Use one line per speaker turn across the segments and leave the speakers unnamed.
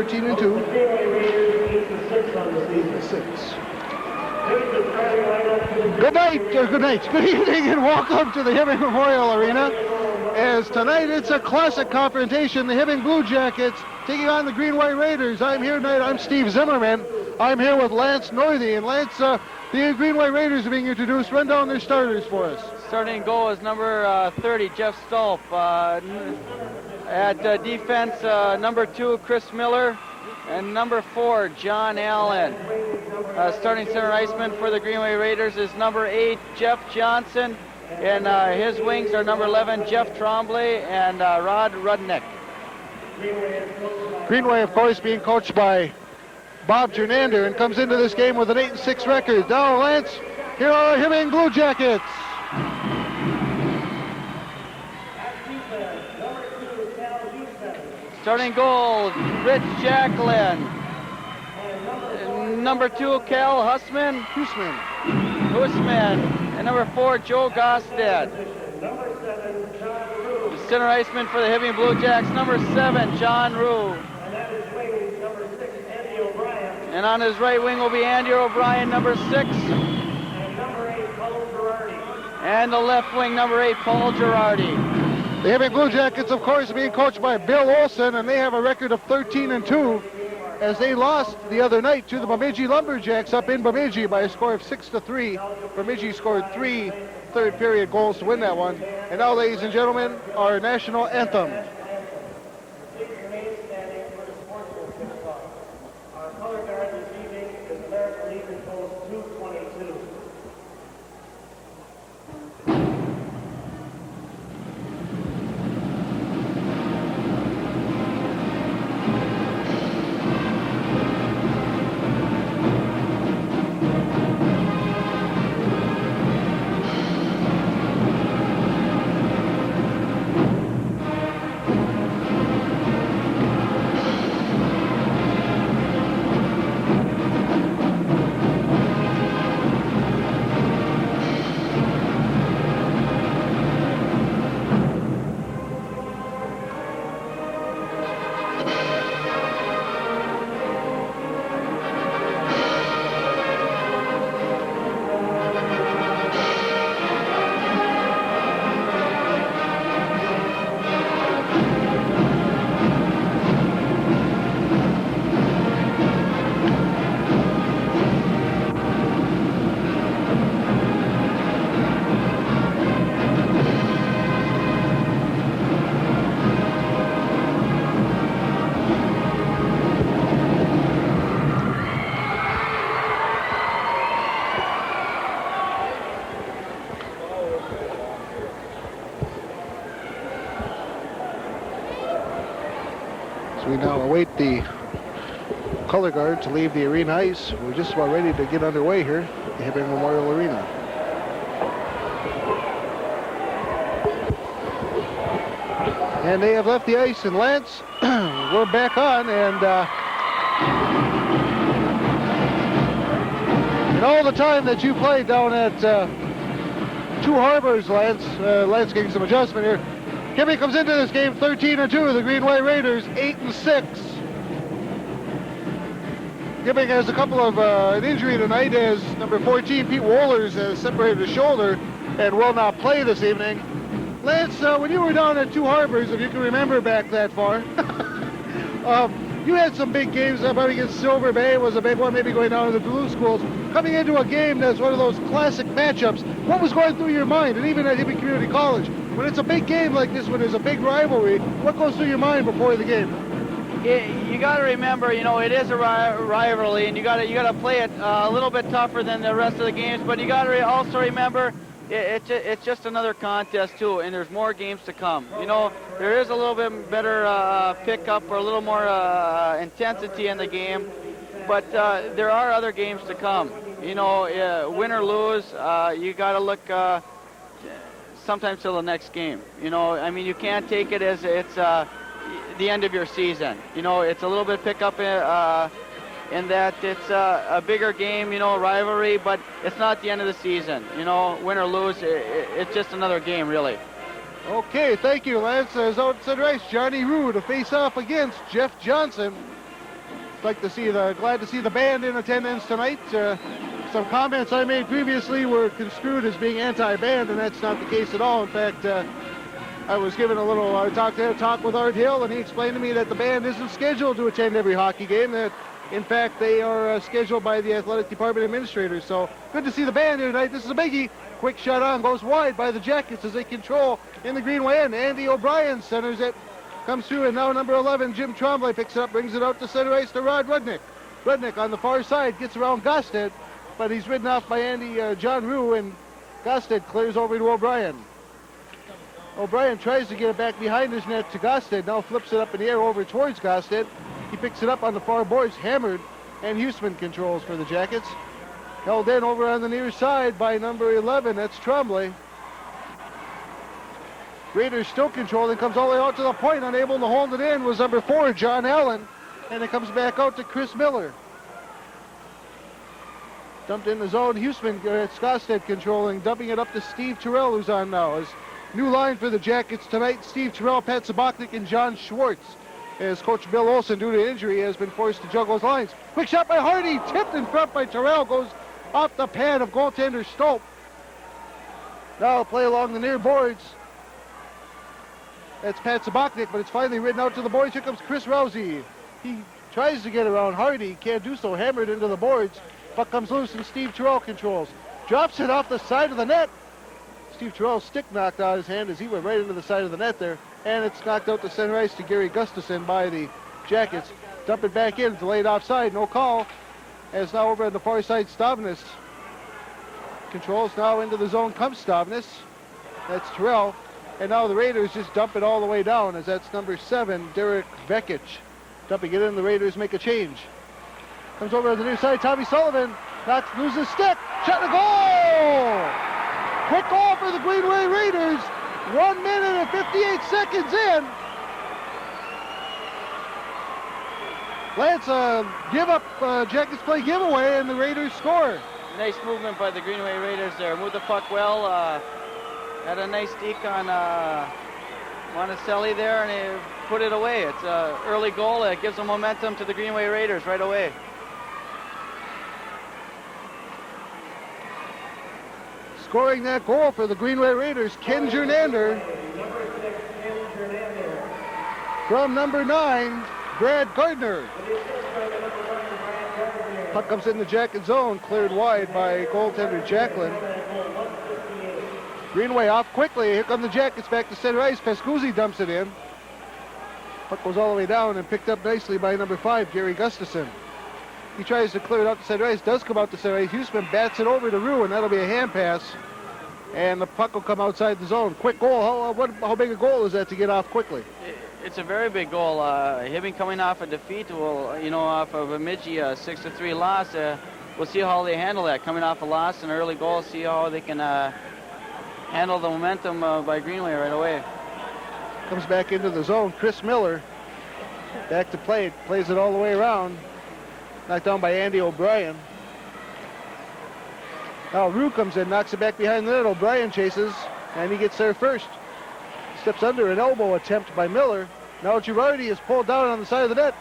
13-2. 8-6. Good evening, and welcome to the Hibbing Memorial Arena. As tonight it's a classic confrontation, the Hibbing Blue Jackets taking on the Greenway Raiders. I'm here tonight, I'm Steve Zimmerman. I'm here with Lance Northey. And Lance, the Greenway Raiders are being introduced. Run down their starters for us.
Starting goal is number 30, Jeff Stolp. At defense, number 2, Chris Miller. And number 4, John Allen. Starting center iceman for the Greenway Raiders is number 8, Jeff Johnson. And his wings are number 11, Jeff Trombley and Rod Rudnick.
Greenway, of course, being coached by Bob Jernander, and comes into this game with an 8-6 record. Now, Lance, here are our Hibbing Blue Jackets.
Starting goal, Rich Jacklin. Number 2, Cal Hussman. And number 4, Joe Gostad. The center iceman for the Hibbing Blue Jacks, number 7, John Rue. And on his right wing will be Andy O'Brien, number 6. And the left wing, number 8, Paul Girardi.
The Hibbing Blue Jackets, of course, being coached by Bill Olson, and they have a record of 13-2 as they lost the other night to the Bemidji Lumberjacks up in Bemidji by a score of 6-3. Bemidji scored 3 third-period goals to win that one. And now, ladies and gentlemen, our national anthem. We now await the color guard to leave the arena ice. We're just about ready to get underway here at the Hibbing Memorial Arena. And they have left the ice, and Lance, we're back on, and in all the time that you played down at Two Harbors, Lance getting some adjustment here. Hibbing comes into this game 13-2. The Greenway Raiders 8-6. Hibbing has a couple of an injury tonight, as number 14 Pete Wohlers has separated his shoulder and will not play this evening. Lance, when you were down at Two Harbors, if you can remember back that far, you had some big games. Probably against Silver Bay was a big one, maybe going down to the Blue Schools. Coming into a game that's one of those classic matchups, what was going through your mind? And even at Hibbing Community College, when it's a big game like this, when there's a big rivalry, what goes through your mind before the game?
You got to remember, it is a rivalry, and you got to play it a little bit tougher than the rest of the games. But you got to also remember, it's just another contest too, and there's more games to come. There is a little bit better pickup or a little more intensity in the game, but there are other games to come. Win or lose, you got to look sometimes till the next game. You can't take it as it's the end of your season. It's a little bit pickup in that it's a bigger game, rivalry, but it's not the end of the season. Win or lose, it's just another game, really.
Okay, thank you, Lance. As outside race, Johnny Rue to face off against Jeff Johnson. glad to see the band in attendance tonight. Some comments I made previously were construed as being anti-band, and that's not the case at all. In fact, I was given a little talk with Art Hill, and he explained to me that the band isn't scheduled to attend every hockey game. That, in fact, they are scheduled by the athletic department administrators. So good to see the band here tonight. This is a biggie. Quick shot on, goes wide by the Jackets as they control in the Greenway end. Andy O'Brien centers it, comes through, and now number 11, Jim Trombley, picks it up, brings it out to center ice to Rod Rudnick. Rudnick on the far side gets around Gosted, but he's ridden off by John Rue, and Gosted clears over to O'Brien. O'Brien tries to get it back behind his net to Gosted, now flips it up in the air over towards Gosted. He picks it up on the far boards, hammered, and Huseman controls for the Jackets. Held in over on the near side by number 11, that's Trombley. Raiders still controlling, comes all the way out to the point, unable to hold it in was number 4, John Allen, and it comes back out to Chris Miller. Dumped in the zone, Huseman, it's Gosted controlling, dumping it up to Steve Terrell, who's on now. His new line for the Jackets tonight, Steve Terrell, Pat Sabachnik, and John Schwartz. As Coach Bill Olson, due to injury, has been forced to juggle his lines. Quick shot by Hardy, tipped in front by Terrell, goes off the pad of goaltender Stope. Now play along the near boards. That's Pat Sabachnik, but it's finally ridden out to the boards. Here comes Chris Rousey. He tries to get around Hardy, can't do so, hammered into the boards. Puck comes loose and Steve Terrell controls. Drops it off the side of the net. Steve Terrell's stick knocked out of his hand as he went right into the side of the net there. And it's knocked out to center ice to Gary Gustafson by the Jackets. Dump it back in, delayed offside, no call. As now over on the far side, Stavnis controls now into the zone, comes Stavnis. That's Terrell. And now the Raiders just dump it all the way down as that's number 7, Derek Vekic. Dumping it in, the Raiders make a change. Comes over on the near side, Tommy Sullivan loses stick, shot and a goal! Quick goal for the Greenway Raiders. 1 minute and 58 seconds in. Lance, give up, Jackets play giveaway, and the Raiders score.
Nice movement by the Greenway Raiders there. Moved the puck well. Had a nice deke on Monticelli there, and they put it away. It's an early goal. It gives them momentum to the Greenway Raiders right away.
Scoring that goal for the Greenway Raiders, Ken Jernander. From number 9, Brad Gardner. Puck comes in the Jacket zone, cleared wide by goaltender Jacklin. Greenway off quickly. Here come the Jackets back to center ice. Pescuzzi dumps it in. Puck goes all the way down and picked up nicely by number 5, Gary Gustafson. He tries to clear it out to center ice, does come out to center ice. Huseman bats it over to Rue, and that'll be a hand pass. And the puck will come outside the zone. Quick goal. How big a goal is that to get off quickly?
It's a very big goal. Hibbing coming off a defeat, off of a Bemidji 6-3 loss. We'll see how they handle that. Coming off a loss, an early goal, see how they can handle the momentum by Greenway right away.
Comes back into the zone. Chris Miller back to play. Plays it all the way around. Knocked down by Andy O'Brien. Now Rue comes in, knocks it back behind the net. O'Brien chases, and he gets there first. Steps under an elbow attempt by Miller. Now Girardi is pulled down on the side of the net.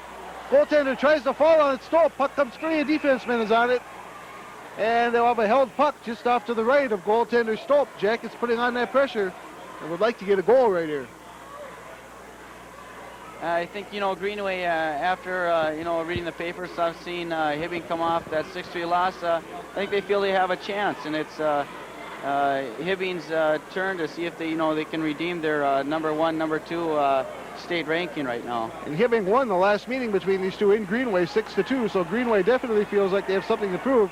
Goaltender tries to fall on it. Stoll. Puck comes free. A defenseman is on it. And they'll have a held puck just off to the right of goaltender Stoll. Jackets putting on that pressure and would like to get a goal right here.
I think, Greenway, after, reading the papers, I've seen Hibbing come off that 6-3 loss. I think they feel they have a chance, and it's Hibbing's turn to see if they can redeem their number 1, number 2 state ranking right now.
And Hibbing won the last meeting between these two in Greenway 6-2, so Greenway definitely feels like they have something to prove.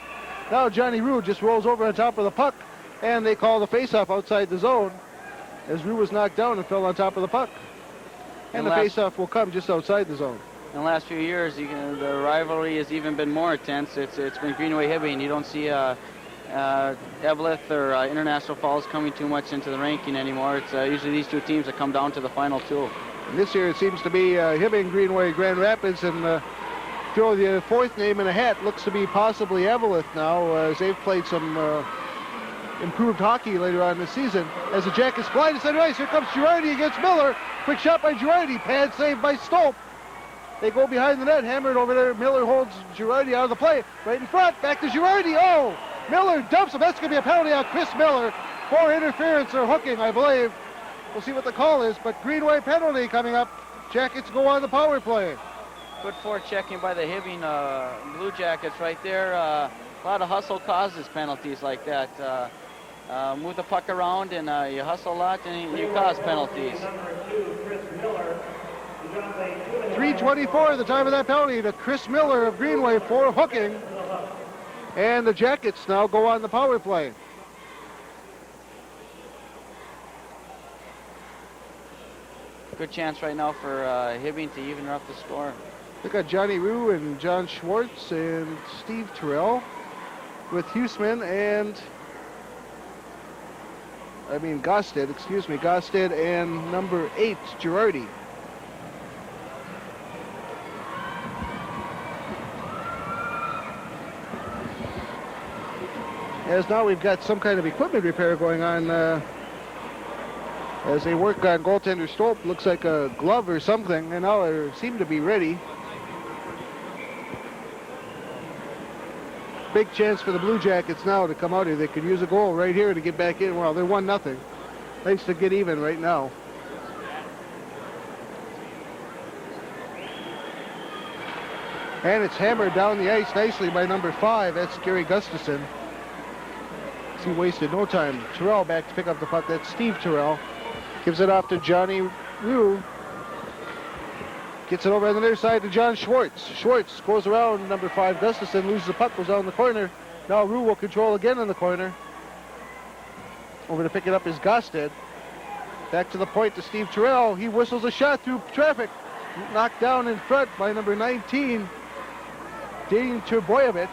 Now Johnny Rue just rolls over on top of the puck, and they call the face-off outside the zone as Rue was knocked down and fell on top of the puck. And the face-off will come just outside the zone.
In the last few years, the rivalry has even been more intense. It's been Greenway-Hibbing. You don't see Eveleth or International Falls coming too much into the ranking anymore. It's usually these two teams that come down to the final two.
And this year it seems to be Hibbing, Greenway, Grand Rapids, and throw the fourth name in a hat. Looks to be possibly Eveleth now, as they've played some improved hockey later on this season. As the Jackets fly to center ice, here comes Girardi against Miller. Quick shot by Girardi. Pad save by Stope. They go behind the net, hammered over there. Miller holds Girardi out of the play. Right in front, back to Girardi. Oh, Miller dumps him. That's going to be a penalty on Chris Miller for interference or hooking, I believe. We'll see what the call is, but Greenway penalty coming up. Jackets go on the power play.
Good forechecking by the Hibbing Blue Jackets right there. A lot of hustle causes penalties like that. Move the puck around and you hustle a lot and you cause penalties.
3:24 the time of that penalty to Chris Miller of Greenway for hooking. And the Jackets now go on the power play.
Good chance right now for Hibbing to even up the score.
They got Johnny Rue and John Schwartz and Steve Terrell with Huseman and Gosted and number 8, Girardi. As now we've got some kind of equipment repair going on as they work on goaltender Stolp. Looks like a glove or something, and now they seem to be ready. Big chance for the Blue Jackets now to come out here. They could use a goal right here to get back in. Well, they're 1-0. Nice to get even right now. And it's hammered down the ice nicely by number 5. That's Gary Gustafson. He wasted no time. Terrell back to pick up the puck. That's Steve Terrell. Gives it off to Johnny Rue. Gets it over on the near side to John Schwartz. Schwartz goes around number 5, Gustafson, loses the puck, goes out in the corner. Now Rue will control again in the corner. Over to pick it up is Gosted. Back to the point to Steve Terrell. He whistles a shot through traffic. Knocked down in front by number 19, Dean Terboyevich.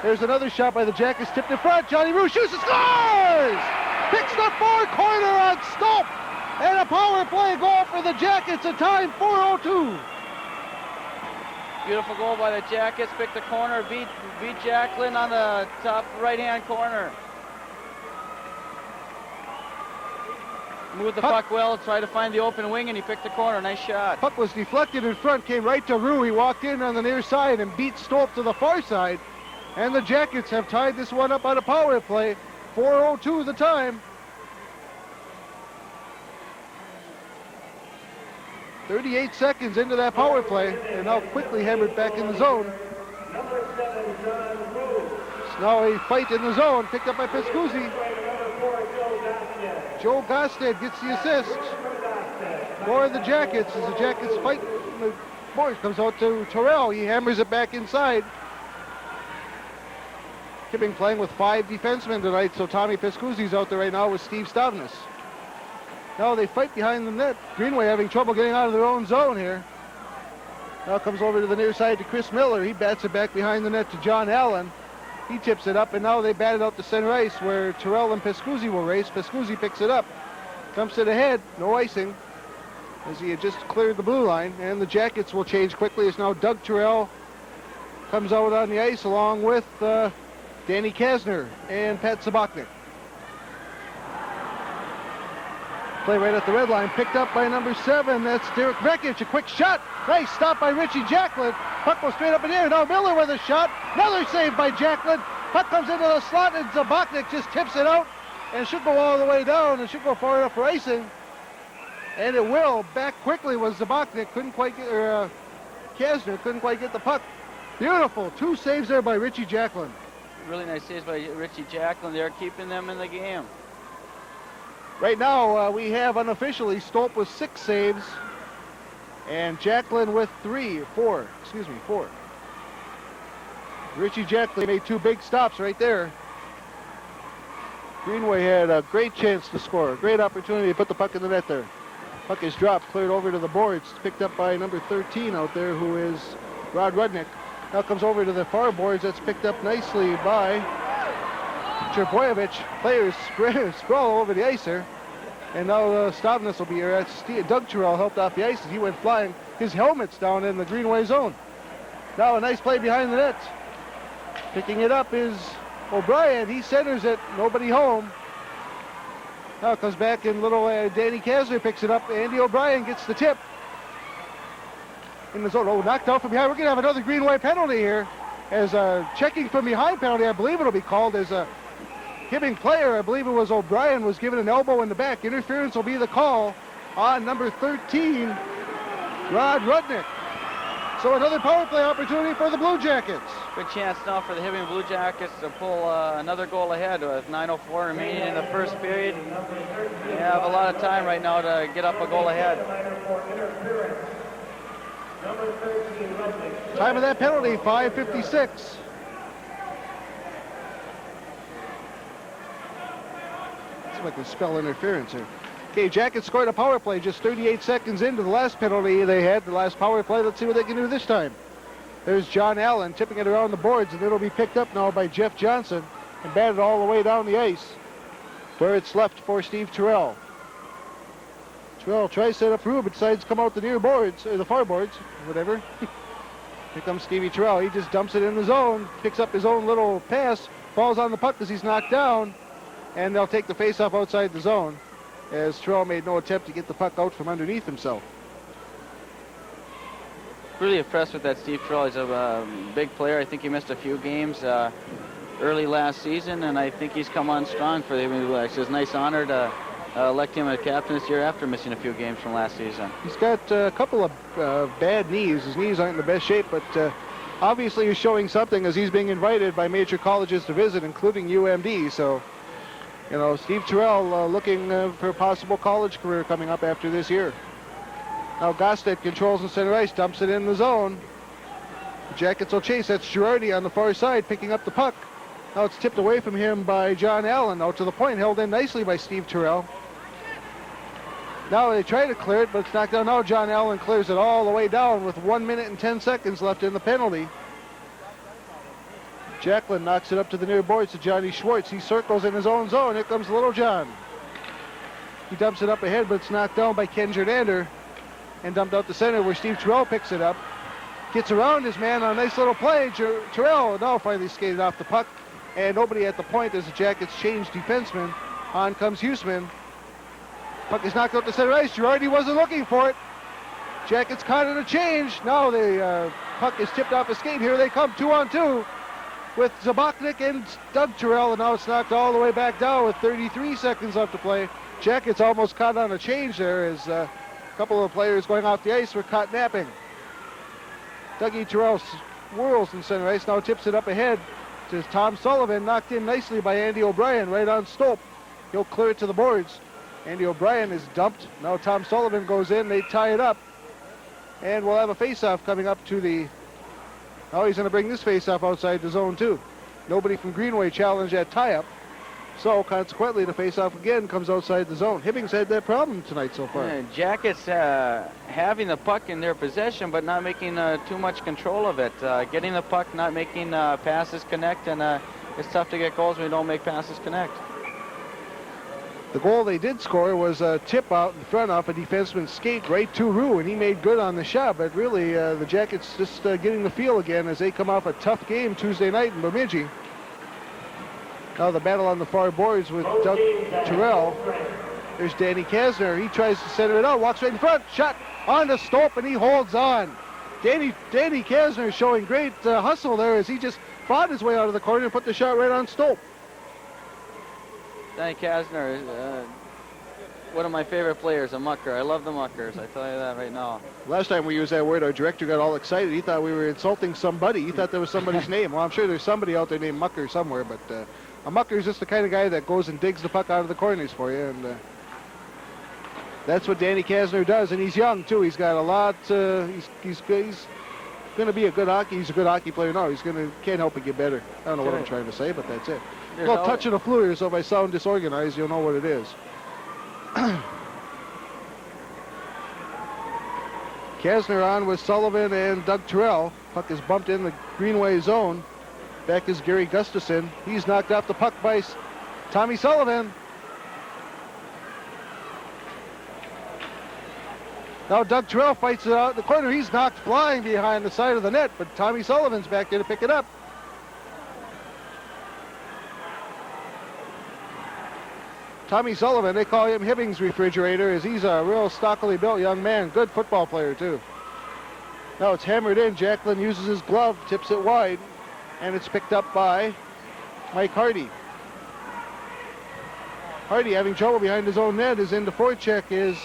There's another shot by the Jackets, tipped in front. Johnny Rue shoots and scores! Picks the far corner on Stolp. And a power play goal for the Jackets at time 4:02.
Beautiful goal by the Jackets. Picked the corner, beat Jacklin on the top right-hand corner. Moved the puck well, tried to find the open wing, and he picked the corner. Nice shot.
Puck was deflected in front, came right to Rue. He walked in on the near side and beat Stolp to the far side. And the Jackets have tied this one up on a power play. 4:02 the time. 38 seconds into that power play, and now quickly hammered back in the zone. It's now a fight in the zone, picked up by Piscuzzi. Joe Gosted gets the assist for the Jackets as the Jackets fight. The board comes out to Terrell. He hammers it back inside. Hibbing playing with 5 defensemen tonight, so Tommy Piscuzzi's out there right now with Steve Stavnis. Now they fight behind the net. Greenway having trouble getting out of their own zone here. Now comes over to the near side to Chris Miller. He bats it back behind the net to John Allen. He tips it up, and now they bat it out to center ice where Terrell and Piscuzzi will race. Piscuzzi picks it up. Dumps it ahead. No icing as he had just cleared the blue line. And the Jackets will change quickly as now Doug Terrell comes out on the ice along with Danny Kasner and Pat Sabachnik. Play right at the red line, picked up by number 7. That's Derek Brekic. A quick shot. Nice stop by Richie Jacklin. Puck goes straight up in the air. Now Miller with a shot. Another save by Jacklin. Puck comes into the slot and Zabachnik just tips it out and should go all the way down and should go far enough for icing. And it will. Back quickly was Zabachnik. Couldn't quite get, Kasner couldn't quite get the puck. Beautiful. 2 saves there by Richie Jacklin.
Really nice saves by Richie Jacklin there, keeping them in the game.
Right now, we have unofficially Stolp with 6 saves and Jacklin with 4. Richie Jacklin made 2 big stops right there. Greenway had a great chance to score, a great opportunity to put the puck in the net there. Puck is dropped, cleared over to the boards, picked up by number 13 out there, who is Rod Rudnick. Now comes over to the far boards. That's picked up nicely by Terboyevich. Players sprawl over the ice here. And now Stavnis will be here. That's Doug Terrell helped off the ice as he went flying. His helmet's down in the Greenway zone. Now a nice play behind the net. Picking it up is O'Brien. He centers it. Nobody home. Now it comes back and little Danny Kasner picks it up. Andy O'Brien gets the tip. in the zone. Oh, knocked out from behind. We're going to have another Greenway penalty here. As checking from behind penalty, I believe it'll be called as a Hibbing player. I believe it was O'Brien was given an elbow in the back. Interference will be the call on number 13, Rod Rudnick. So another power play opportunity for the Blue Jackets.
Good chance now for the Hibbing Blue Jackets to pull another goal ahead with 9:04 remaining in the first period. They have a lot of time right now to get up a goal ahead.
Time of that penalty, 5:56. Looks like a spell interference here. Okay, Jackets scored a power play just 38 seconds into the last penalty they had, the last power play. Let's see what they can do this time. There's John Allen tipping it around the boards, and it'll be picked up now by Jeff Johnson and batted all the way down the ice where it's left for Steve Terrell. Terrell tries to set up through, but decides to come out the near boards, or the far boards, whatever. Here comes Stevie Terrell. He just dumps it in the zone, picks up his own little pass, falls on the puck as he's knocked down, and they'll take the face-off outside the zone, as Terrell made no attempt to get the puck out from underneath himself.
Really impressed with that Steve Terrell. He's a big player. I think he missed a few games early last season, and I think he's come on strong for the Hibbing Blue Jackets. It's a nice honor to elect him as captain this year after missing a few games from last season.
He's got a couple of bad knees. His knees aren't in the best shape, but obviously he's showing something as he's being invited by major colleges to visit, including UMD. So, you know, Steve Terrell looking for a possible college career coming up after this year. Now Gostet controls in center ice, dumps it in the zone. The Jackets will chase. That's Girardi on the far side picking up the puck. Now it's tipped away from him by John Allen. Out to the point, held in nicely by Steve Terrell. Now they try to clear it, but it's knocked down. Now John Allen clears it all the way down with 1 minute and 10 seconds left in the penalty. Jacklin knocks it up to the near boards to Johnny Schwartz. He circles in his own zone. Here comes Little John. He dumps it up ahead, but it's knocked down by Ken Jordander and dumped out the center where Steve Terrell picks it up. Gets around his man on a nice little play. Terrell now finally skated off the puck, and nobody at the point as the Jackets change defenseman. On comes Huseman. Puck is knocked out to center ice. Girardi wasn't looking for it. Jackets caught it a change. Now the puck is tipped off his skate. Here they come, 2-on-2 with Zabachnik and Doug Terrell, and now it's knocked all the way back down with 33 seconds left to play. Jackets almost caught on a change there as a couple of players going off the ice were caught napping. Dougie Terrell whirls in center ice, now tips it up ahead to Tom Sullivan, knocked in nicely by Andy O'Brien right on Stope. He'll clear it to the boards. Andy O'Brien is dumped. Now Tom Sullivan goes in, they tie it up. And we'll have a face-off coming up to the... Oh, he's going to bring this face-off outside the zone too. Nobody from Greenway challenged that tie-up. So consequently, the face-off again comes outside the zone. Hibbing's had that problem tonight so far.
Yeah, Jackets having the puck in their possession, but not making too much control of it. Getting the puck, not making passes connect, and it's tough to get goals when you don't make passes connect.
The goal they did score was a tip out in front off a defenseman's skate right to Rue, and he made good on the shot. But really, the Jackets just getting the feel again as they come off a tough game Tuesday night in Bemidji. Now the battle on the far boards with Doug Terrell. There's Danny Kasner. He tries to center it out, walks right in front, shot on the Stope, and he holds on. Danny Kasner showing great hustle there as he just fought his way out of the corner and put the shot right on Stope.
Danny Kasner is one of my favorite players, a mucker. I love the muckers, I tell you that right now.
Last time we used that word, our director got all excited. He thought we were insulting somebody. He thought that was somebody's name. Well, I'm sure there's somebody out there named Mucker somewhere, but a mucker is just the kind of guy that goes and digs the puck out of the corners for you, and that's what Danny Kasner does, and he's young, too. He's got a lot, he's going to be a good hockey. He's a good hockey player now. Can't help but get better. I don't know what I'm trying to say, but that's it. A little touch of the flu here, so if I sound disorganized, you'll know what it is. Kasner on with Sullivan and Doug Terrell. Puck is bumped in the Greenway zone. Back is Gary Gustafson. He's knocked off the puck by Tommy Sullivan. Now Doug Terrell fights it out in the corner. He's knocked flying behind the side of the net, but Tommy Sullivan's back there to pick it up. Tommy Sullivan, they call him Hibbing's refrigerator, as he's a real stockily built young man. Good football player, too. Now it's hammered in. Jacklin uses his glove, tips it wide, and it's picked up by Mike Hardy. Hardy having trouble behind his own net. Is into forecheck is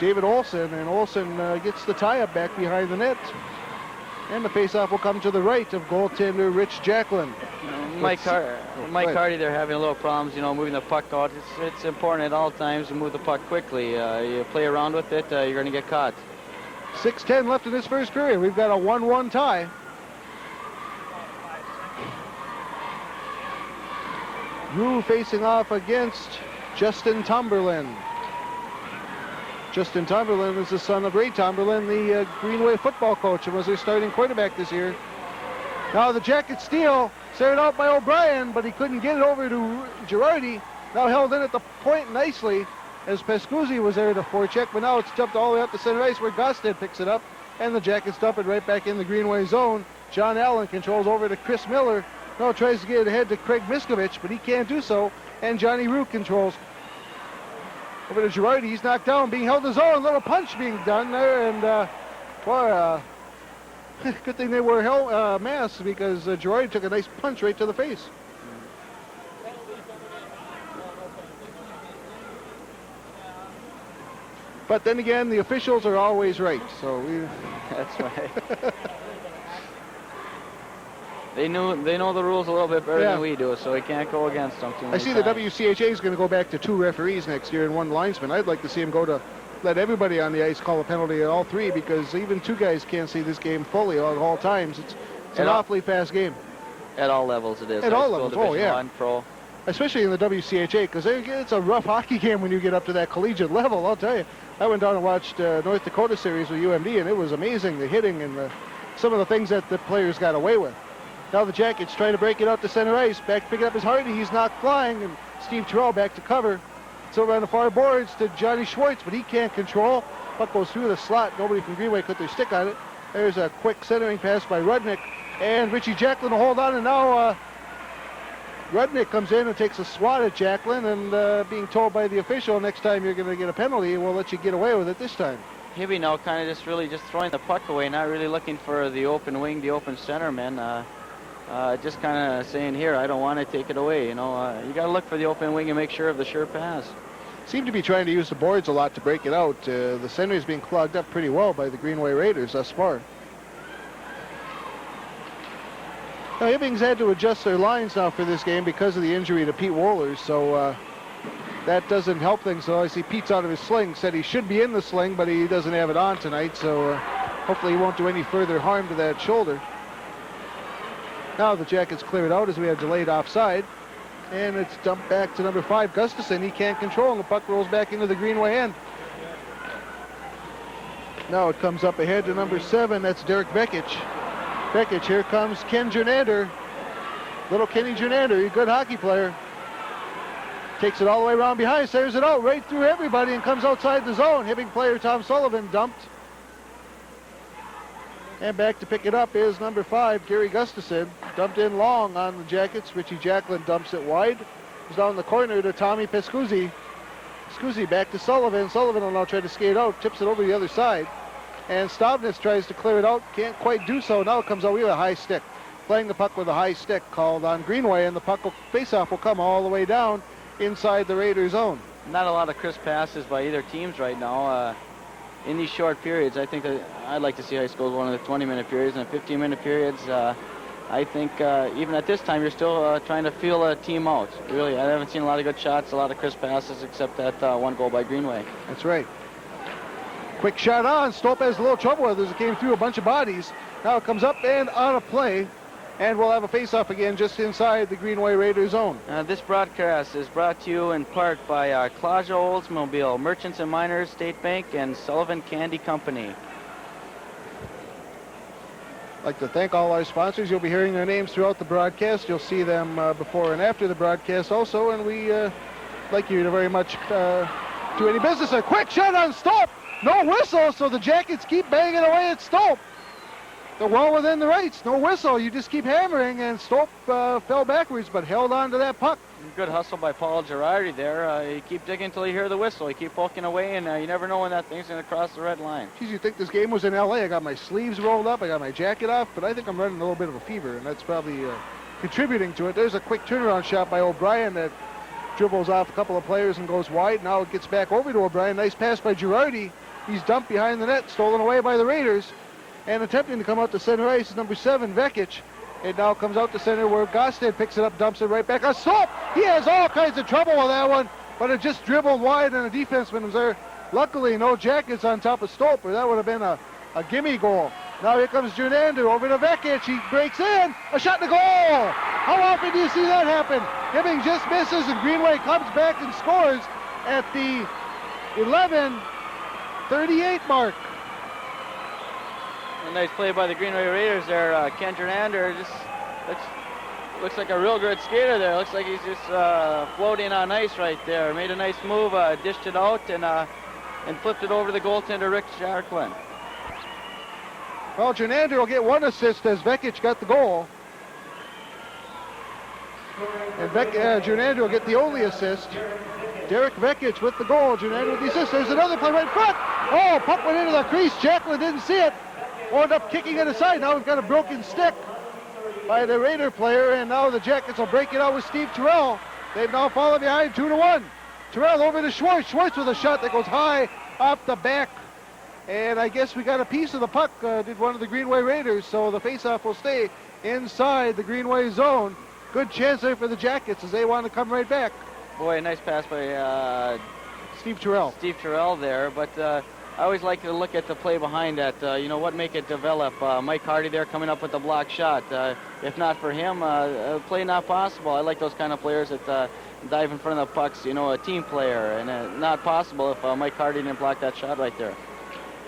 David Olson, and Olson gets the tie-up back behind the net. And the face-off will come to the right of goaltender Rich Jacklin.
Mike Hardy, they're having a little problems, moving the puck out. It's important at all times to move the puck quickly. You play around with it, you're going to get caught.
6:10 left in this first period. We've got a 1-1 tie. Rue facing off against Justin Tomberlin. Justin Tomberlin is the son of Ray Tomberlin, the Greenway football coach, and was their starting quarterback this year. Now the Jackets steal, started out by O'Brien, but he couldn't get it over to Girardi. Now held in at the point nicely as Pescuzzi was there to forecheck, but now it's jumped all the way up to center ice where Gosted picks it up, and the Jackets dump it right back in the Greenway zone. John Allen controls over to Chris Miller. Now tries to get it ahead to Craig Miskovich, but he can't do so, and Johnny Root controls over to Girardi. He's knocked down, being held in his own. Little punch being done there, and good thing they wore masks, because Girardi took a nice punch right to the face. But then again, the officials are always right, so
That's right. They know the rules a little bit better than we do, so we can't go against them too many
I see the
times.
WCHA is going to go back to 2 referees next year and 1 linesman. I'd like to see him go to let everybody on the ice call a penalty at all 3, because even 2 guys can't see this game fully at all times. It's an awfully fast game.
At all levels it is.
At all levels,
Division
yeah.
1, pro.
Especially in the WCHA, because it's a rough hockey game when you get up to that collegiate level, I'll tell you. I went down and watched North Dakota series with UMD, and it was amazing, the hitting and some of the things that the players got away with. Now the Jackets trying to break it out to center ice. Back to pick it up is Hardy. He's knocked flying, and Steve Terrell back to cover. It's over on the far boards to Johnny Schwartz, but he can't control. Puck goes through the slot. Nobody from Greenway put their stick on it. There's a quick centering pass by Rudnick, and Richie Jacklin will hold on, and now Rudnick comes in and takes a swat at Jacklin, and being told by the official, next time you're going to get a penalty, we'll let you get away with it this time.
Hibbing now kind of just throwing the puck away, not really looking for the open wing, the open centerman. Just kind of saying, here, I don't want to take it away. You got to look for the open wing and make sure of the sure pass.
Seem to be trying to use the boards a lot to break it out. The center is being clogged up pretty well by the Greenway Raiders thus far. Now, Hibbing's had to adjust their lines now for this game because of the injury to Pete Wohlers, so that doesn't help things. So I see Pete's out of his sling. Said he should be in the sling, but he doesn't have it on tonight, so hopefully he won't do any further harm to that shoulder. Now the Jackets clear it out as we have delayed offside, and it's dumped back to number 5, Gustafson. He can't control, and the puck rolls back into the Greenway end. Now it comes up ahead to number 7. That's Derek Bekic. Bekic, here comes Ken Jernander. Little Kenny Jernander, a good hockey player. Takes it all the way around behind, stares it out right through everybody, and comes outside the zone. Hibbing player Tom Sullivan dumped. And back to pick it up is number 5, Gary Gustafson. Dumped in long on the Jackets. Richie Jacklin dumps it wide. He's down the corner to Tommy Pescuzzi. Pescuzzi back to Sullivan. Sullivan will now try to skate out. Tips it over the other side. And Stavnis tries to clear it out. Can't quite do so. Now it comes out with a high stick. Playing the puck with a high stick called on Greenway. And the puck face-off will come all the way down inside the Raider zone.
Not a lot of crisp passes by either teams right now. In these short periods, I think that I'd like to see high schools one of the 20-minute periods and 15-minute periods. I think even at this time, you're still trying to feel a team out. Really, I haven't seen a lot of good shots, a lot of crisp passes, except that one goal by Greenway.
That's right. Quick shot on. Stope has a little trouble with it as it came through a bunch of bodies. Now it comes up and on a play. And we'll have a face-off again just inside the Greenway Raider zone.
This broadcast is brought to you in part by Claudio Oldsmobile, Merchants and Miners, State Bank, and Sullivan Candy Company.
I'd like to thank all our sponsors. You'll be hearing their names throughout the broadcast. You'll see them before and after the broadcast also. And we like you to very much do any business. A quick shot on Stope. No whistle, so the Jackets keep banging away at Stope. They're well within the rights. No whistle. You just keep hammering, and Stope fell backwards, but held on to that puck.
Good hustle by Paul Girardi there. You keep digging until you hear the whistle. You keep poking away, and you never know when that thing's going to cross the red line.
Geez, you think this game was in L.A. I got my sleeves rolled up. I got my jacket off, but I think I'm running a little bit of a fever, and that's probably contributing to it. There's a quick turnaround shot by O'Brien that dribbles off a couple of players and goes wide. Now it gets back over to O'Brien. Nice pass by Girardi. He's dumped behind the net, stolen away by the Raiders. And attempting to come out to center ice is number 7, Vekic. It now comes out to center where Gosted picks it up, dumps it right back. A Stope! He has all kinds of trouble with that one, but it just dribbled wide and the defenseman was there. Luckily, no Jackets on top of Stope, or that would have been a gimme goal. Now here comes Jernander over to Vekic. He breaks in. A shot to goal! How often do you see that happen? Hibbing just misses and Greenway comes back and scores at the 11:38 mark.
A nice play by the Greenway Raiders there. Ken Jernander just looks like a real good skater there. Looks like he's just floating on ice right there. Made a nice move, dished it out, and flipped it over to the goaltender, Rick Jarquin.
Well, Jernander will get 1 assist as Vekic got the goal. And Jernander will get the only assist. Derek Vekic with the goal. Jernander with the assist. There's another play right in front. Oh, puck went into the crease. Jacqueline didn't see it. Wound up kicking it aside. Now we've got a broken stick by the Raider player, and now the Jackets will break it out with Steve Terrell. They've now fallen behind 2-1. Terrell over to Schwartz. Schwartz with a shot that goes high off the back. And I guess we got a piece of the puck, did one of the Greenway Raiders, so the faceoff will stay inside the Greenway zone. Good chance there for the Jackets as they want to come right back.
Boy, nice pass by
Steve Terrell.
Steve Terrell there, but I always like to look at the play behind that, what make it develop. Mike Hardy there coming up with the block shot. If not for him, play not possible. I like those kind of players that dive in front of the pucks, a team player, and not possible if Mike Hardy didn't block that shot right there.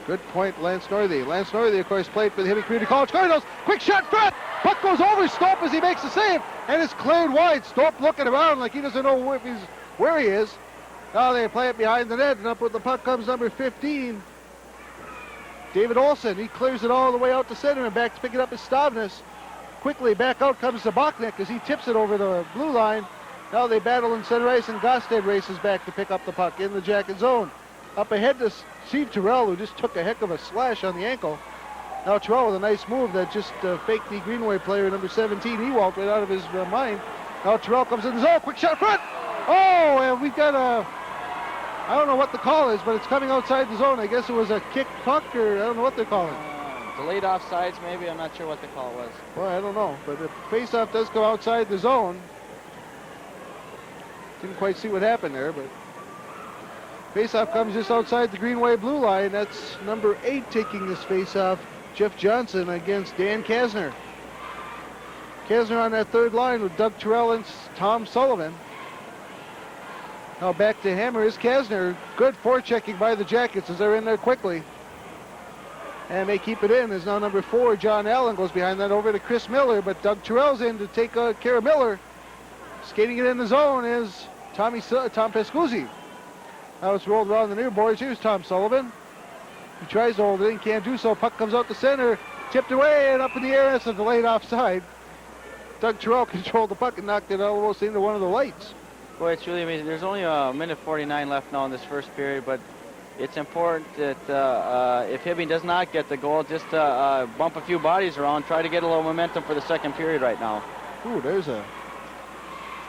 Good point, Lance Northey. Lance Northey, of course, played for the Hibbing Community College Cardinals. Quick shot front! Puck goes over Stope as he makes the save, and it's cleared wide. Stope looking around like he doesn't know where he is. Now they play it behind the net, and up with the puck comes number 15, David Olson. He clears it all the way out to center, and back to pick it up is Stavnes. Quickly back out comes Zabachnik as he tips it over the blue line. Now they battle in center ice, and Gosted races back to pick up the puck in the Jacket zone. Up ahead to Steve Terrell, who just took a heck of a slash on the ankle. Now Terrell with a nice move that just faked the Greenway player, number 17. He walked right out of his mind. Now Terrell comes in the zone. Quick shot front. Oh, and we've got I don't know what the call is, but it's coming outside the zone. I guess it was a kick puck, or I don't know what they're calling.
Delayed offsides, maybe. I'm not sure what the call was.
Well, I don't know, but the faceoff does go outside the zone. Didn't quite see what happened there, but faceoff comes just outside the Greenway blue line. That's number 8 taking this faceoff, Jeff Johnson against Dan Kasner. Kasner on that third line with Doug Terrell and Tom Sullivan. Now back to hammer is Kasner. Good forechecking by the Jackets as they're in there quickly. And they keep it in as now number 4, John Allen, goes behind that over to Chris Miller, but Doug Terrell's in to take care of Miller. Skating it in the zone is Tom Pescuzzi. Now it's rolled around the near boards. Here's Tom Sullivan. He tries to hold it in, can't do so. Puck comes out the center, tipped away and up in the air. It's a delayed offside. Doug Terrell controlled the puck and knocked it almost into one of the lights.
Boy, it's really amazing. There's only a minute 49 left now in this first period, but it's important that if Hibbing does not get the goal, just bump a few bodies around, try to get a little momentum for the second period right now.
Ooh, there's a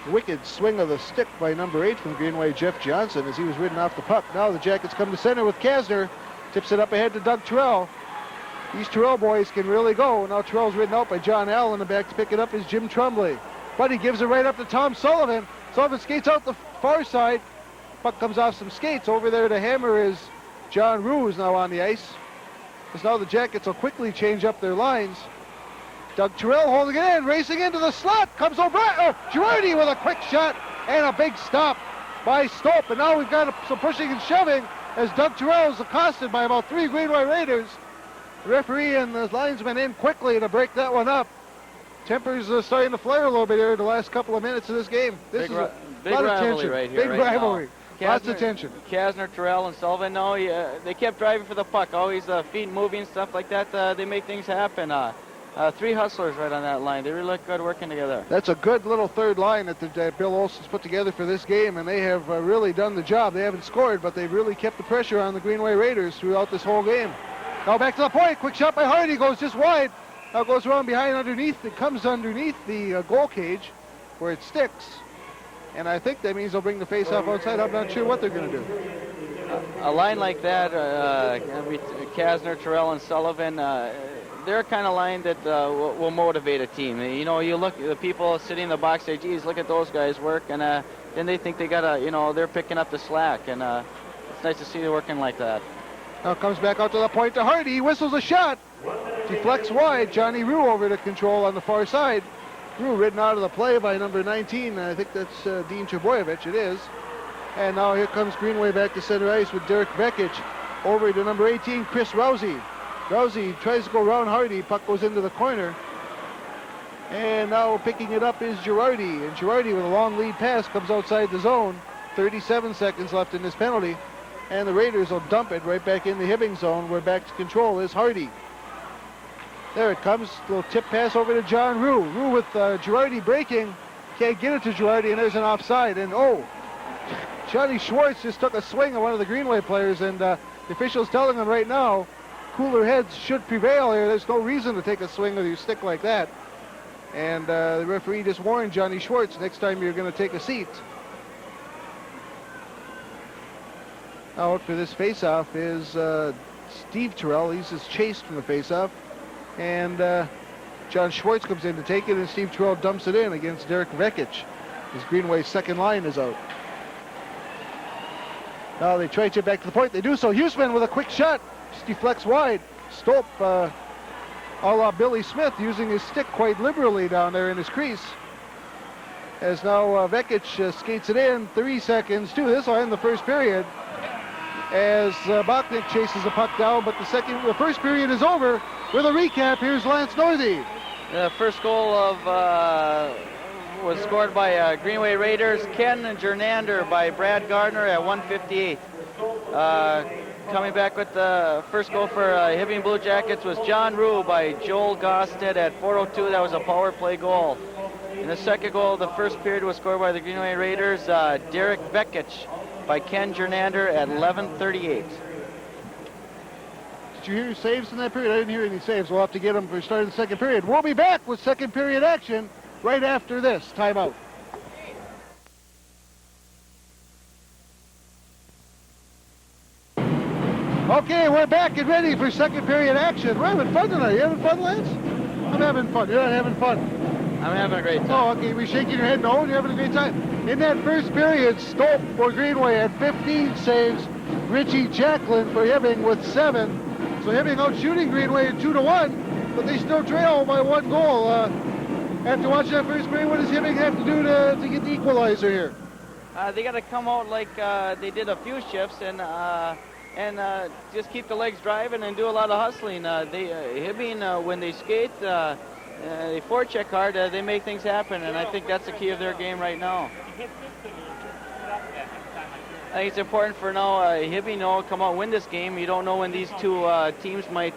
wicked swing of the stick by number 8 from Greenway, Jeff Johnson, as he was ridden off the puck. Now the Jackets come to center with Kasner. Tips it up ahead to Doug Terrell. These Terrell boys can really go. Now Terrell's ridden out by John Allen, and back to pick it up is Jim Tremblay. But he gives it right up to Tom Sullivan. Sullivan skates out the far side. Puck comes off some skates. Over there to hammer is John Ruse now on the ice. As now the Jackets will quickly change up their lines. Doug Terrell holding it in, racing into the slot. Comes O'Brien. Girardi with a quick shot and a big stop by Stope. And now we've got some pushing and shoving as Doug Terrell is accosted by about 3 Greenway Raiders. The referee and the linesman in quickly to break that one up. Tempers starting to flare a little bit here in the last couple of minutes of this game. This
big rivalry right here.
Big rivalry. Lots of tension.
Kasner, Terrell, and Sullivan, no, they kept driving for the puck. Always feet moving, stuff like that. They make things happen. 3 hustlers right on that line. They really look good working together.
That's a good little third line that Bill Olson's put together for this game, and they have really done the job. They haven't scored, but they've really kept the pressure on the Greenway Raiders throughout this whole game. Now back to the point. Quick shot by Hardy. Goes just wide. Now goes around behind underneath. It comes underneath the goal cage where it sticks. And I think that means they'll bring the face-off outside. I'm not sure what they're going to do.
A line like that, Kasner, Terrell, and Sullivan, they're a kind of line that will motivate a team. You know, you look, the people sitting in the box say, geez, look at those guys work, and then they think they got to, you know, they're picking up the slack, and it's nice to see them working like that.
Now comes back out to the point to Hardy. He whistles a shot. Deflects wide. Johnny Rue over to control on the far side. Rue ridden out of the play by number 19. I think that's Dean Trebojevic. It is. And now here comes Greenway back to center ice with Derek Vekic. Over to number 18, Chris Rousey. Rousey tries to go around Hardy. Puck goes into the corner. And now picking it up is Girardi. And Girardi with a long lead pass comes outside the zone. 37 seconds left in this penalty. And the Raiders will dump it right back in the Hibbing zone, where back to control is Hardy. There it comes. Little tip pass over to John Rue. Rue with Girardi breaking. Can't get it to Girardi, and there's an offside. And Johnny Schwartz just took a swing at one of the Greenway players, and the official's telling him right now, cooler heads should prevail here. There's no reason to take a swing with your stick like that. And the referee just warned Johnny Schwartz, next time you're going to take a seat. Out for this faceoff is Steve Terrell. He's just chased from the faceoff. And John Schwartz comes in to take it, and Steve Terrell dumps it in against Derek Vekic. His Greenway's second line is out. Now they try to get back to the point. They do so. Huseman with a quick shot. Just deflects wide. Stolp, a la Billy Smith, using his stick quite liberally down there in his crease. As now Vekic skates it in. 3 seconds to this. Will end the first period. As Bachnick chases the puck down, but the first period is over. With a recap, here's Lance Northey.
The first goal was scored by Greenway Raiders. Ken Jernander by Brad Gardner at 1:58. Coming back with the first goal for Hibbing Blue Jackets was John Rue by Joel Gosted at 4:02. That was a power play goal. And the second goal of the first period was scored by the Greenway Raiders, Derek Vekic by Ken Jernander at 11:38.
Did you hear saves in that period? I didn't hear any saves. We'll have to get them for starting the second period. We'll be back with second period action right after this timeout. Okay, we're back and ready for second period action. We're having fun tonight. You having fun, Lance? I'm having fun. You're not having fun.
I'm having a great time.
Oh, okay. We're shaking your head. No, you're having a great time. In that first period, Stolp for Greenway had 15 saves. Richie Jacklin for Hibbing with 7. So Hibbing out shooting Greenway 2-1, but they still trail by 1 goal. After watching that first period, what does Hibbing have to do to get the equalizer here?
They got to come out like they did a few shifts and just keep the legs driving and do a lot of hustling. Hibbing, when they skate, they forecheck hard, they make things happen, and I think that's the key of their game right now. I think it's important for now Hibbing to come out and win this game. You don't know when these two teams might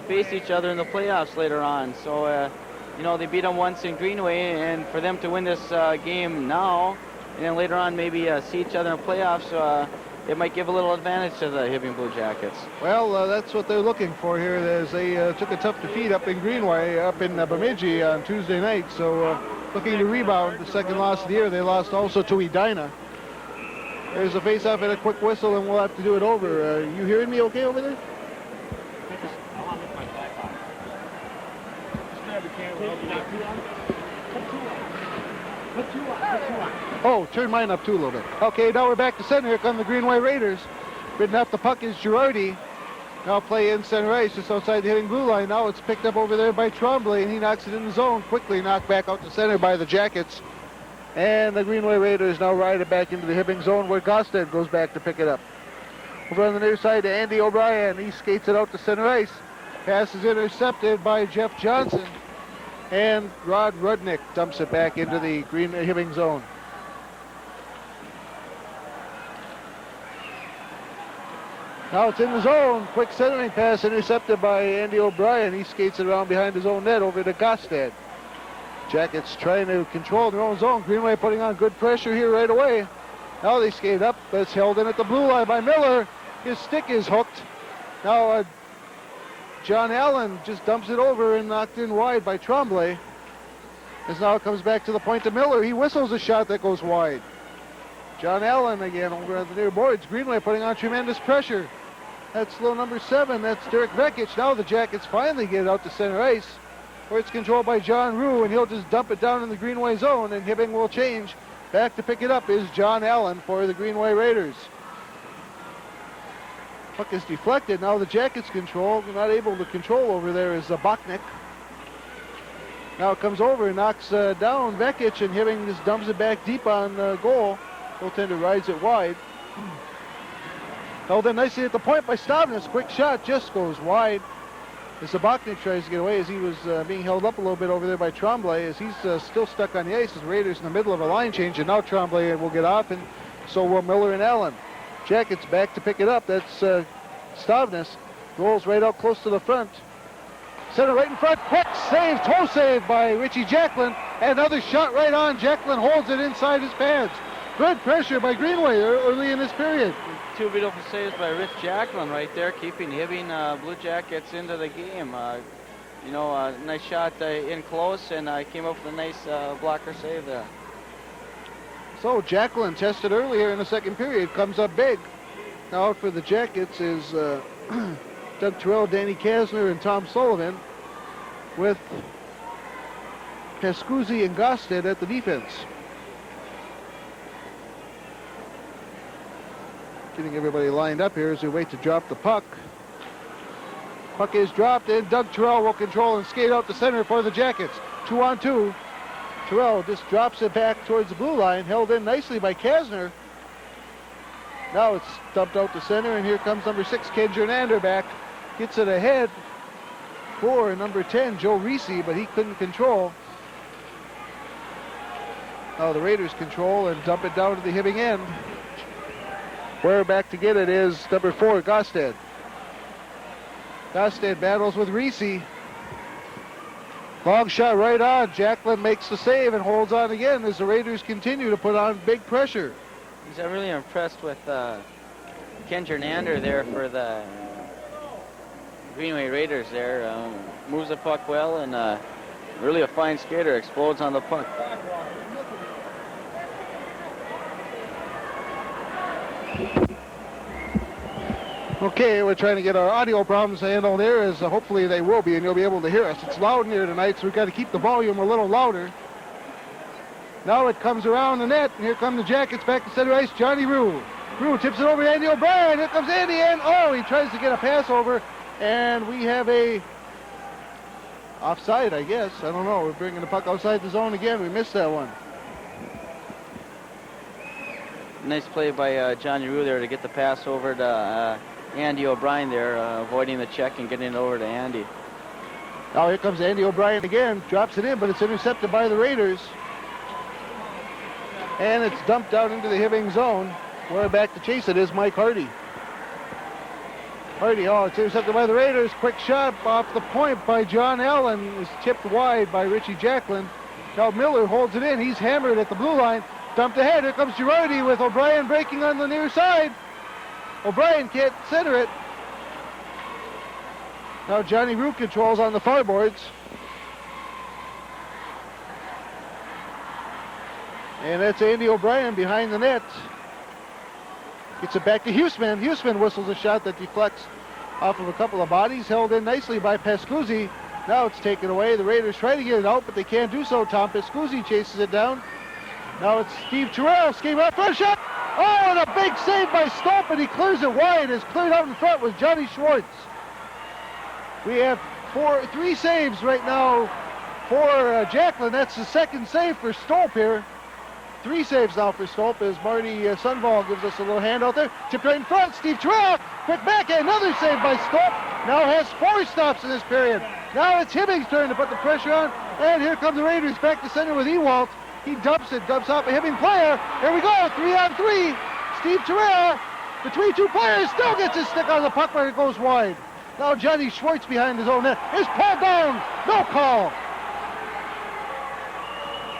face each other in the playoffs later on. So, they beat them once in Greenway, and for them to win this game now, and then later on maybe see each other in the playoffs, it might give a little advantage to the Hibbing Blue Jackets.
Well, that's what they're looking for here, as they took a tough defeat up in Greenway, up in Bemidji on Tuesday night. So looking to rebound the second loss of the year. They lost also to Edina. There's a face-off and a quick whistle, and we'll have to do it over. You hearing me okay over there? Oh, turn mine up too a little bit. Okay, now we're back to center. Here come the Greenway Raiders. Ridden up the puck is Girardi. Now play in center ice, just outside the hitting blue line. Now it's picked up over there by Tremblay, and he knocks it in the zone. Quickly knocked back out to center by the Jackets. And the Greenway Raiders now ride it back into the Hibbing zone, where Gosted goes back to pick it up. Over on the near side to Andy O'Brien. He skates it out to center ice. Pass is intercepted by Jeff Johnson. And Rod Rudnick dumps it back into the Hibbing zone. Now it's in the zone. Quick centering pass intercepted by Andy O'Brien. He skates it around behind his own net over to Gostad. Jackets trying to control their own zone. Greenway putting on good pressure here right away. Now they skate up. That's held in at the blue line by Miller. His stick is hooked. Now John Allen just dumps it over and knocked in wide by Tremblay. As now it comes back to the point to Miller. He whistles a shot that goes wide. John Allen again over at the near boards. Greenway putting on tremendous pressure. That's low number 7. That's Derek Vekic. Now the Jackets finally get it out to center ice, where it's controlled by John Rue, and he'll just dump it down in the Greenway zone, and Hibbing will change. Back to pick it up is John Allen for the Greenway Raiders. Puck is deflected. Now the Jackets control. They're not able to control over there is Bachnik. Now it comes over and knocks down Vekic, and Hibbing just dumps it back deep on goal. Goaltender rides it wide. Held in nicely at the point by Stavnis. Quick shot just goes wide. As Zabachnik tries to get away, as he was being held up a little bit over there by Tremblay, as he's still stuck on the ice. As Raiders in the middle of a line change, and now Tremblay will get off, and so will Miller and Allen. Jackets back to pick it up. That's Stavnis. Rolls right out close to the front. Center right in front. Quick save, toe save by Richie Jacklin. Another shot right on. Jacklin holds it inside his pads. Good pressure by Greenway early in this period.
Two beautiful saves by Rich Jacklin right there, keeping Hibbing Blue Jackets into the game. Nice shot in close, and came up with a nice blocker save there.
So Jacklin tested earlier in the second period, comes up big. Now out for the Jackets is Doug Terrell, Danny Kasner, and Tom Sullivan, with Pascuzzi and Gostad at the defense. Getting everybody lined up here as we wait to drop the puck. Puck is dropped, and Doug Terrell will control and skate out the center for the Jackets. 2-on-2. Terrell just drops it back towards the blue line, held in nicely by Kasner. Now it's dumped out the center, and here comes number 6, Ken Jernander back. Gets it ahead for number 10, Joe Reese, but he couldn't control. Now the Raiders control and dump it down to the Hibbing end. Where back to get it is number 4, Gostad. Gostad battles with Reese. Long shot right on. Jacklin makes the save and holds on again as the Raiders continue to put on big pressure.
I'm really impressed with Ken Jernander there for the Greenway Raiders there. Moves the puck well, and really a fine skater. Explodes on the puck.
Okay, we're trying to get our audio problems handled there, as hopefully they will be, and you'll be able to hear us. It's loud in here tonight, so we've got to keep the volume a little louder. Now it comes around the net, and here come the Jackets back to center ice. Johnny Rue. Rue tips it over to Andy O'Brien. Here comes Andy, and he tries to get a pass over, and we have a offside, I guess. I don't know. We're bringing the puck outside the zone again. We missed that one.
Nice play by Johnny Rue there to get the pass over to Andy O'Brien there, avoiding the check and getting it over to Andy.
Now here comes Andy O'Brien again. Drops it in, but it's intercepted by the Raiders. And it's dumped out into the Hibbing zone. Where back to chase it is Mike Hardy. Hardy, it's intercepted by the Raiders. Quick shot off the point by John Allen. Is tipped wide by Richie Jacklin. Now Miller holds it in. He's hammered at the blue line. Dumped ahead. Here comes Girardi with O'Brien breaking on the near side. O'Brien can't center it. Now Johnny Rue controls on the far boards. And that's Andy O'Brien behind the net. Gets it back to Huseman. Huseman whistles a shot that deflects off of a couple of bodies. Held in nicely by Pascuzzi. Now it's taken away. The Raiders try to get it out, but they can't do so. Tom Pascuzzi chases it down. Now it's Steve Terrell skating out for a shot. And a big save by Stolp, and he clears it wide. It's cleared out in front with Johnny Schwartz. We have 3 saves right now for Jacklin. That's the second save for Stolp here. 3 saves now for Stolp as Marty Sunval gives us a little hand out there. Tipped right in front. Steve Terrell. Quick backhand. Another save by Stolp. Now has 4 stops in this period. Now it's Hibbing's turn to put the pressure on. And here comes the Raiders back to center with Ewalt. He dumps off a Hibbing player. Here we go, 3-on-3. Steve Terrell between two players, still gets his stick on the puck, but it goes wide. Now Johnny Schwartz behind his own net is pulled down. No call.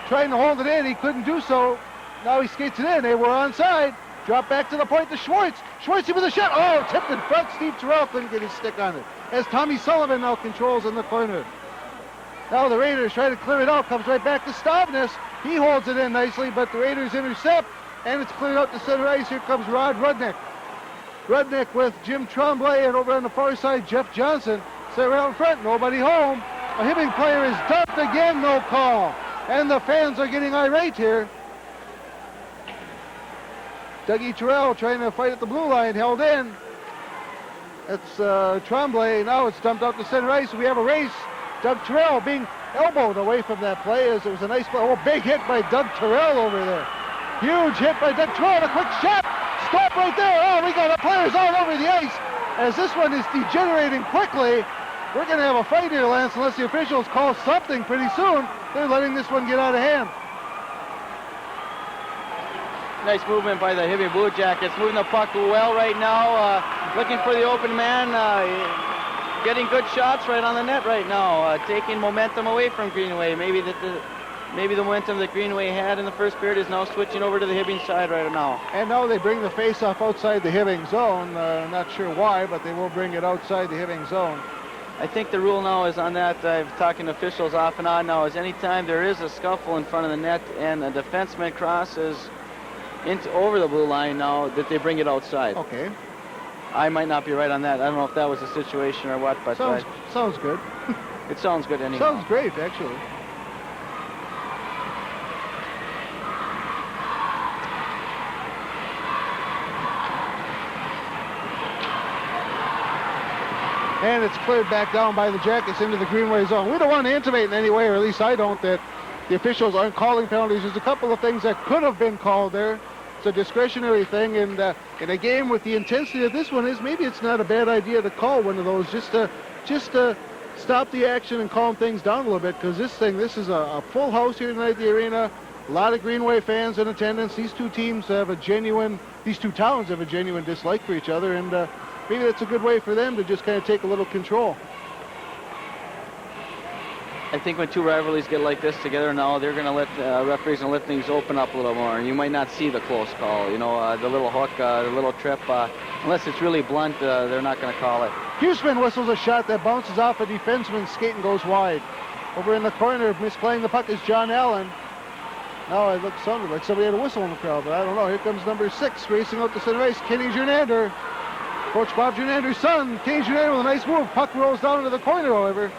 Trying to hold it in, he couldn't do so. Now he skates it in. They were onside. Drop back to the point to Schwartz. Schwartz with a shot. Oh, tipped in front. Steve Terrell couldn't get his stick on it. As Tommy Sullivan now controls in the corner. Now the Raiders try to clear it out. Comes right back to Stavnes. He holds it in nicely, but the Raiders intercept, and it's cleared out to center ice. Here comes Rod Rudnick. Rudnick with Jim Tremblay, and over on the far side, Jeff Johnson. Set right in front. Nobody home. A Hibbing player is dumped again. No call. And the fans are getting irate here. Dougie Terrell trying to fight at the blue line, held in. It's Tremblay. Now it's dumped out to center ice. We have a race. Doug Terrell being elbowed away from that play as it was a nice play. Oh, big hit by Doug Terrell over there. Huge hit by Doug Terrell. A quick shot. Stop right there. Oh, we got the players all over the ice. As this one is degenerating quickly, we're going to have a fight here, Lance, unless the officials call something pretty soon. They're letting this one get out of hand.
Nice movement by the Hibbing Blue Jackets. Moving the puck well right now. Looking for the open man. Getting good shots right on the net right now. Taking momentum away from Greenway. Maybe the momentum that Greenway had in the first period is now switching over to the Hibbing side right now.
And now they bring the face-off outside the Hibbing zone. Not sure why, but they will bring it outside the Hibbing zone.
I think the rule now is on that, I've talking to officials off and on now, is anytime there is a scuffle in front of the net and a defenseman crosses over the blue line now, that they bring it outside.
Okay.
I might not be right on that. I don't know if that was the situation or what, but
sounds good.
It sounds good anyway.
Sounds great, actually. And it's cleared back down by the Jackets into the Greenway zone. We don't want to intimate in any way, or at least I don't, that the officials aren't calling penalties. There's a couple of things that could have been called there. It's a discretionary thing, and in a game with the intensity that this one is, maybe it's not a bad idea to call one of those just to stop the action and calm things down a little bit, because this is a full house here tonight at the arena. A lot of Greenway fans in attendance. These two towns have a genuine dislike for each other, and maybe that's a good way for them to just kind of take a little control.
I think when two rivalries get like this together now, they're going to let referees and let things open up a little more. And you might not see the close call, the little hook, the little trip. Unless it's really blunt, they're not going to call it.
Huseman whistles a shot that bounces off a defenseman's skate and goes wide. Over in the corner, misplaying the puck is John Allen. Now it sounded like somebody had a whistle in the crowd, but I don't know. Here comes number 6, racing out to center ice, Kenny Jernander. Coach Bob Jernander's son, Kenny Jernander, with a nice move. Puck rolls down into the corner, however.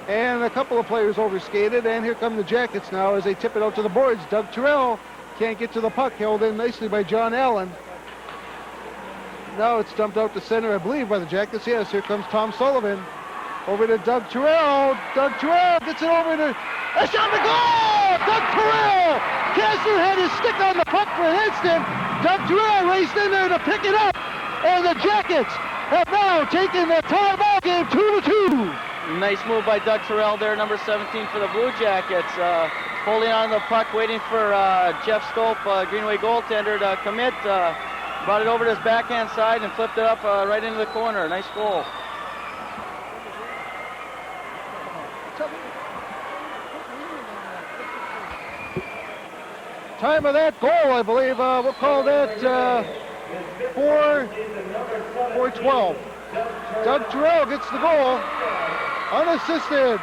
And a couple of players overskated, and here come the Jackets now as they tip it out to the boards. Doug Terrell can't get to the puck, held in nicely by John Allen. Now it's dumped out to center, I believe, by the Jackets. Yes, here comes Tom Sullivan. Over to Doug Terrell. Doug Terrell gets it over to... A shot to goal! Doug Terrell! Kessler had his stick on the puck for an instant. Doug Terrell raced in there to pick it up. And the Jackets have now taken the tie ball game 2-2.
Nice move by Doug Terrell there, number 17 for the Blue Jackets. Holding on the puck, waiting for Jeff Stope, Greenway goaltender, to commit. Brought it over to his backhand side and flipped it up right into the corner. Nice goal.
Time of that goal, I believe, we'll call that 4-12. Doug Terrell gets the goal, unassisted.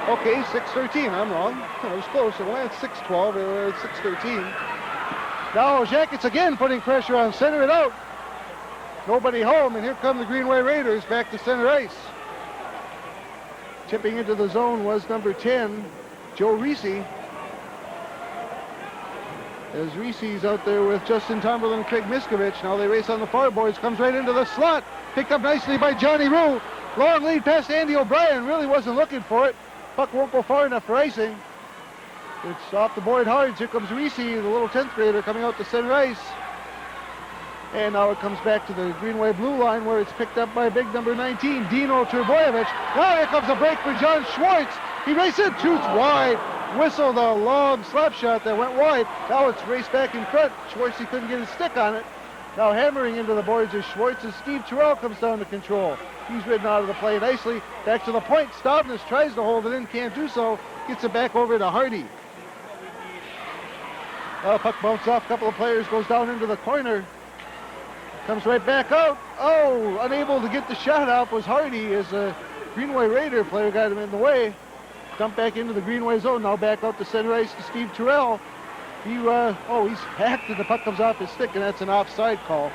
Okay, 6-13, I'm wrong. It was close, it went 6-12, it was 6-13. Now Jackets again putting pressure on, center it out. Nobody home, and here come the Greenway Raiders back to center ice. Tipping into the zone was number 10, Joe Reese. As Reese's out there with Justin Tomberlin and Craig Miskovich. Now they race on the far boards, comes right into the slot. Picked up nicely by Johnny Rue. Long lead past Andy O'Brien, really wasn't looking for it. Puck won't go far enough for icing. It's off the board hard. Here comes Reese, the little 10th grader, coming out to center ice. And now it comes back to the Greenway blue line where it's picked up by big number 19, Dino Terboyevich. Now here comes a break for John Schwartz. He races it, shoots wide. whistled a long slap shot that went wide. Now it's raced back in front. Schwartz, he couldn't get his stick on it. Now hammering into the boards is Schwartz, as Steve Terrell comes down to control. He's ridden out of the play nicely. Back to the point. Stavnes tries to hold it in, can't do so. Gets it back over to Hardy. Puck bounces off. A couple of players, goes down into the corner. Comes right back out. Oh, unable to get the shot out was Hardy, as a Greenway Raider player got him in the way. Dumped back into the Greenway zone. Now back out to center ice to Steve Terrell. He's hacked, and the puck comes off his stick, and that's an offside call.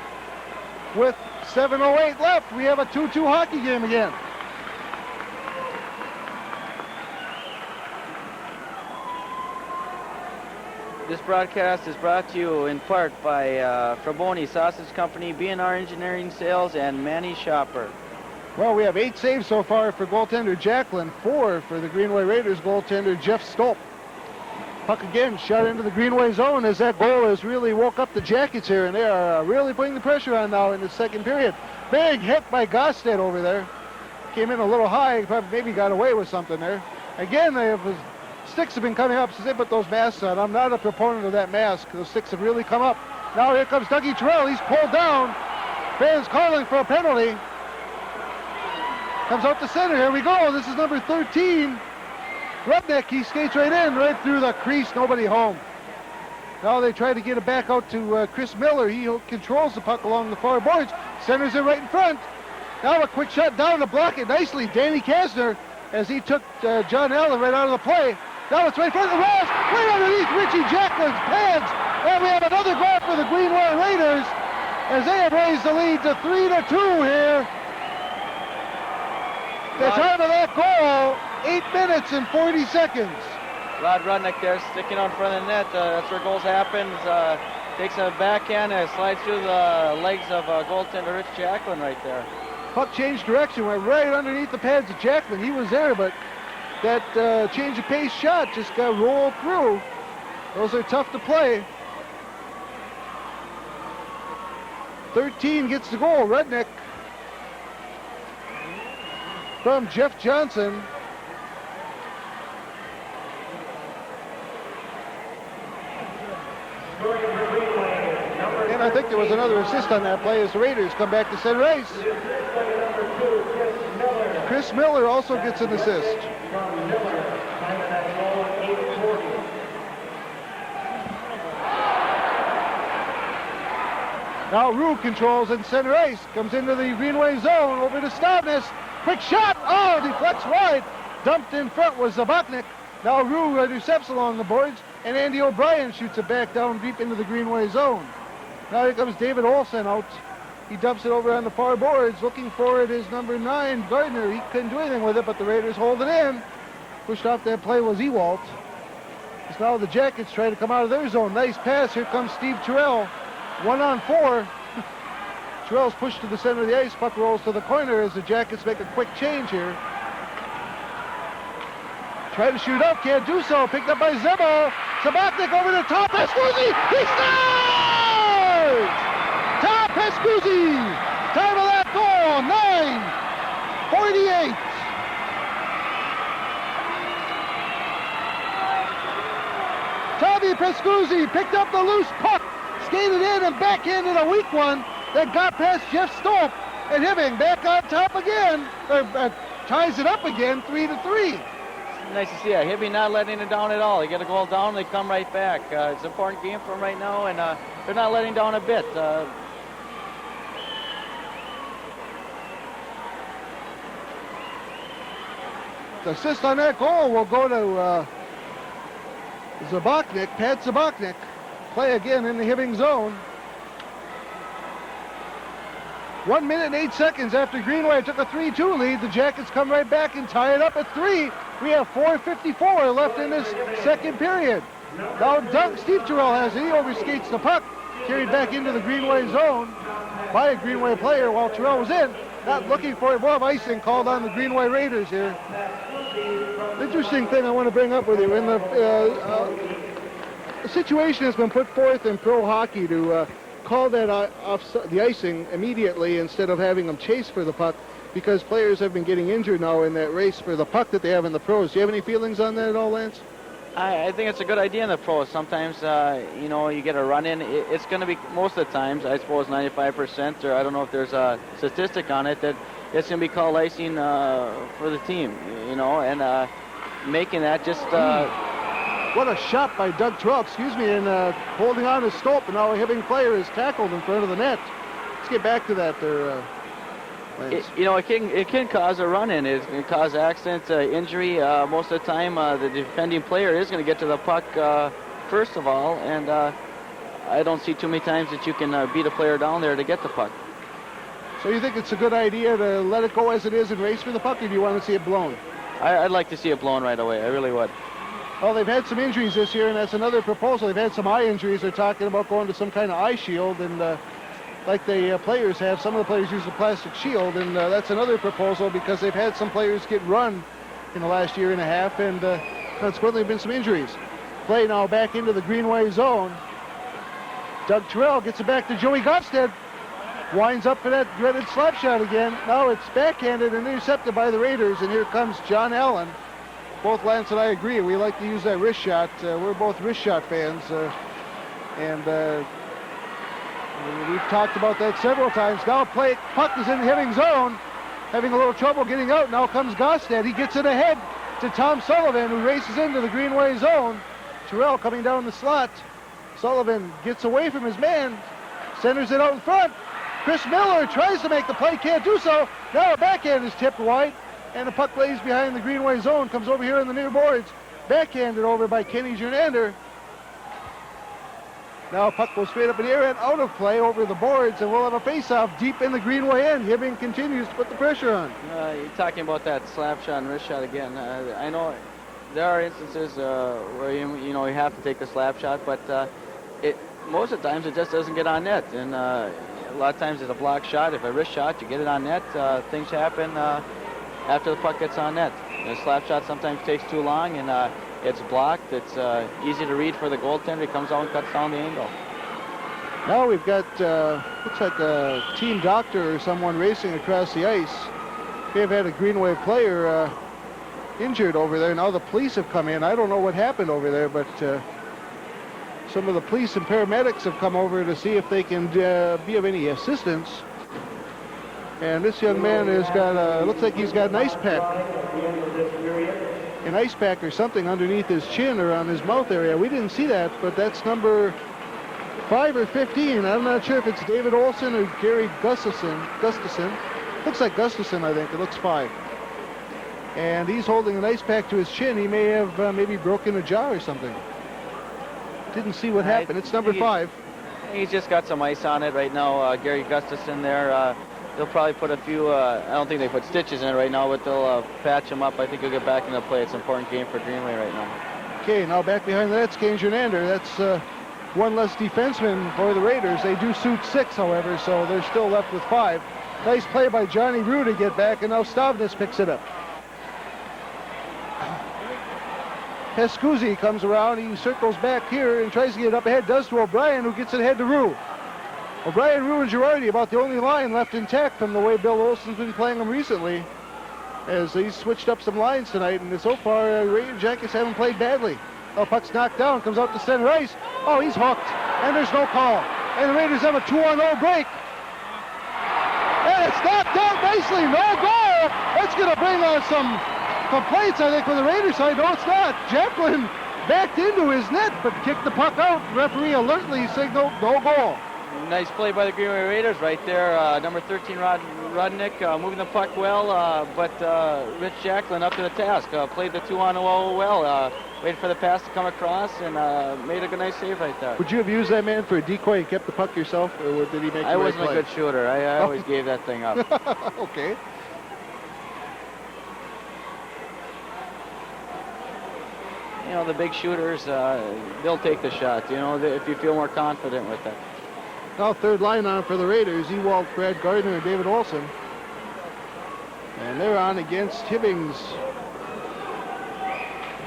With 7:08 left, we have a 2-2 hockey game again.
This broadcast is brought to you in part by Fraboni Sausage Company, B&R Engineering Sales, and Manny Shopper.
Well, we have 8 saves so far for goaltender Jacklin, 4 for the Greenway Raiders goaltender Jeff Stolp. Puck again shot into the Greenway zone, as that goal has really woke up the Jackets here, and they are really putting the pressure on now in the second period. Big hit by Gosted over there. Came in a little high, probably maybe got away with something there. Again, sticks have been coming up since they put those masks on. I'm not a proponent of that mask. Those sticks have really come up. Now here comes Dougie Terrell. He's pulled down. Fans calling for a penalty. Comes out to center. Here we go. This is number 13. Rudnick, he skates right in, right through the crease, nobody home. Now they try to get it back out to Chris Miller. He controls the puck along the far boards, centers it right in front. Now a quick shot down to block it nicely. Danny Kasner, as he took John Allen right out of the play. Now it's right in front of the Rams, right underneath Richie Jacklin's pads. And we have another goal for the Greenway Raiders, as they have raised the lead to 3-2 here. The time of that goal, 8 minutes and 40 seconds.
Rod Rudnick there sticking out in front of the net. That's where goals happen. Takes a backhand and slides through the legs of goaltender Rich Jacklin right there.
Puck changed direction, went right underneath the pads of Jacklin. He was there, but that change of pace shot just got rolled through. Those are tough to play. 13 gets the goal. Rudnick from Jeff Johnson. And I think there was another assist on that play as the Raiders come back to center ice. Chris Miller also gets an assist. Now Rue controls in center ice. Comes into the Greenway zone, over to Stavnes. Quick shot! Oh, deflects wide. Dumped in front was Zabachnik. Now Rue intercepts along the boards, and Andy O'Brien shoots it back down deep into the Greenway zone. Now here comes David Olsen out. He dumps it over on the far boards. Looking for it is number 9, Gardner. He couldn't do anything with it, but the Raiders hold it in. Pushed off that play was Ewalt. As now the Jackets try to come out of their zone. Nice pass. Here comes Steve Terrell. 1-on-4. Terrell's pushed to the center of the ice. Puck rolls to the corner as the Jackets make a quick change here. Try to shoot up, can't do so. Picked up by Zebo. Sabachnik over the top. Pescuzzi! He scores! Tom Pescuzzi! Time of that goal, 9:48. Tommy Pescuzzi picked up the loose puck, skated in and backhanded a weak one that got past Jeff Stolp, and Hibbing back on top again, ties it up again, 3-3.
Nice to see that. Hibbing not letting it down at all. They get a goal down, they come right back. It's an important game for them right now, and they're not letting down a bit.
The assist on that goal will go to Zabachnik, Pat Zabachnik. Play again in the Hibbing zone. 1 minute and 8 seconds after Greenway took a 3-2 lead. The Jackets come right back and tie it up at 3. We have 4:54 left in this second period. Now Steve Terrell has it. He overskates the puck. Carried back into the Greenway zone by a Greenway player while Terrell was in. Not looking for it. More of icing called on the Greenway Raiders here. Interesting thing I want to bring up with you. In the situation has been put forth in pro hockey to call that off the icing immediately instead of having them chase for the puck, because players have been getting injured now in that race for the puck that they have in the pros. Do you have any feelings on that at all, Lance?
I think it's a good idea in the pros. Sometimes, you know, you get a run in. It's going to be, most of the times, I suppose 95%, or I don't know if there's a statistic on it, that it's going to be called icing for the team, you know, and making that just...
What a shot by Doug Terrell, and holding on to Stolp, and now a Hibbing player is tackled in front of the net. Let's get back to that there, Lance.
You know, it can cause a run-in. It can cause accident, injury. Most of the time, the defending player is going to get to the puck first of all, and I don't see too many times that you can beat a player down there to get the puck.
So you think it's a good idea to let it go as it is and race for the puck, or do you want to see it blown?
I'd like to see it blown right away. I really would.
Well, they've had some injuries this year, and that's another proposal. They've had some eye injuries. They're talking about going to some kind of eye shield, and like the players have. Some of the players use a plastic shield, and that's another proposal because they've had some players get run in the last year and a half, and consequently have been some injuries. Play now back into the Greenway zone. Doug Terrell gets it back to Joey Gosted. Winds up for that dreaded slap shot again. Now it's backhanded and intercepted by the Raiders, and here comes John Allen. Both Lance and I agree. We like to use that wrist shot. We're both wrist shot fans, and we've talked about that several times. Now puck is in the Hibbing zone, having a little trouble getting out. Now comes Gostad. He gets it ahead to Tom Sullivan, who races into the Greenway zone. Terrell coming down the slot. Sullivan gets away from his man, centers it out in front. Chris Miller tries to make the play, can't do so. Now a backhand is tipped wide, and the puck lays behind the Greenway zone, comes over here in the near boards. Backhanded over by Kenny Jernander. Now puck goes straight up in the air and out of play over the boards, and we'll have a face-off deep in the Greenway end. Hibbing continues to put the pressure on.
You're talking about that slap shot and wrist shot again. I know there are instances where you know you have to take the slap shot, but most of the times it just doesn't get on net, and a lot of times it's a block shot. If a wrist shot, you get it on net. Things happen after the puck gets on net. The slap shot sometimes takes too long, and it's blocked. It's easy to read for the goaltender. He comes out and cuts down the angle.
Now we've got, looks like a team doctor or someone racing across the ice. They've had a Greenway player injured over there. Now the police have come in. I don't know what happened over there, but some of the police and paramedics have come over to see if they can be of any assistance. And this young man has got, looks like he's got an ice pack or something underneath his chin or on his mouth area. We didn't see that, but that's number 5 or 15. I'm not sure if it's David Olson or Gary Gustafson. Looks like Gustafson, I think. It looks 5. And he's holding an ice pack to his chin. He may have maybe broken a jaw or something. Didn't see what happened. It's number 5.
He's just got some ice on it right now. Gary Gustafson there. They'll probably put a few, I don't think they put stitches in it right now, but they'll patch him up. I think he'll get back into play. It's an important game for Greenway right now. Okay, now back behind the net's Kane Jernander. That's one less defenseman for the Raiders. They do suit 6, however, so they're still left with 5. Nice play by Johnny Rue to get back, and now Stavnis picks it up. Pescuzzi comes around. He circles back here and tries to get it up ahead. Does to O'Brien, who gets it ahead to Rue. O'Brien, Rue, and Girardi about the only line left intact from the way Bill Olson's been playing them recently, as he's switched up some lines tonight, and so far Raiders Jackets haven't played badly. Oh, puck's knocked down, comes out to center ice. Oh, he's hooked, and there's no call. And the Raiders have a 2-on-0 break. And it's knocked down nicely, no goal. That's going to bring on some complaints, I think, for the Raiders side. No, it's not. Jacqueline backed into his net, but kicked the puck out. Referee alertly signaled no goal. Nice play by the Greenway Raiders right there. Number 13, Rudnick, moving the puck well, but Rich Jacqueline up to the task. Played the 2-on-0 well. Waited for the pass to come across and made a nice save right there.
Would you have used that man for a decoy and kept the puck yourself, or did he make
I wasn't a good shooter. I always gave that thing up.
Okay.
You know, the big shooters, they'll take the shot, you know, if you feel more confident with it.
Now third line on for the Raiders, Ewald, Brad Gardner, and David Olson. And they're on against Hibbing's.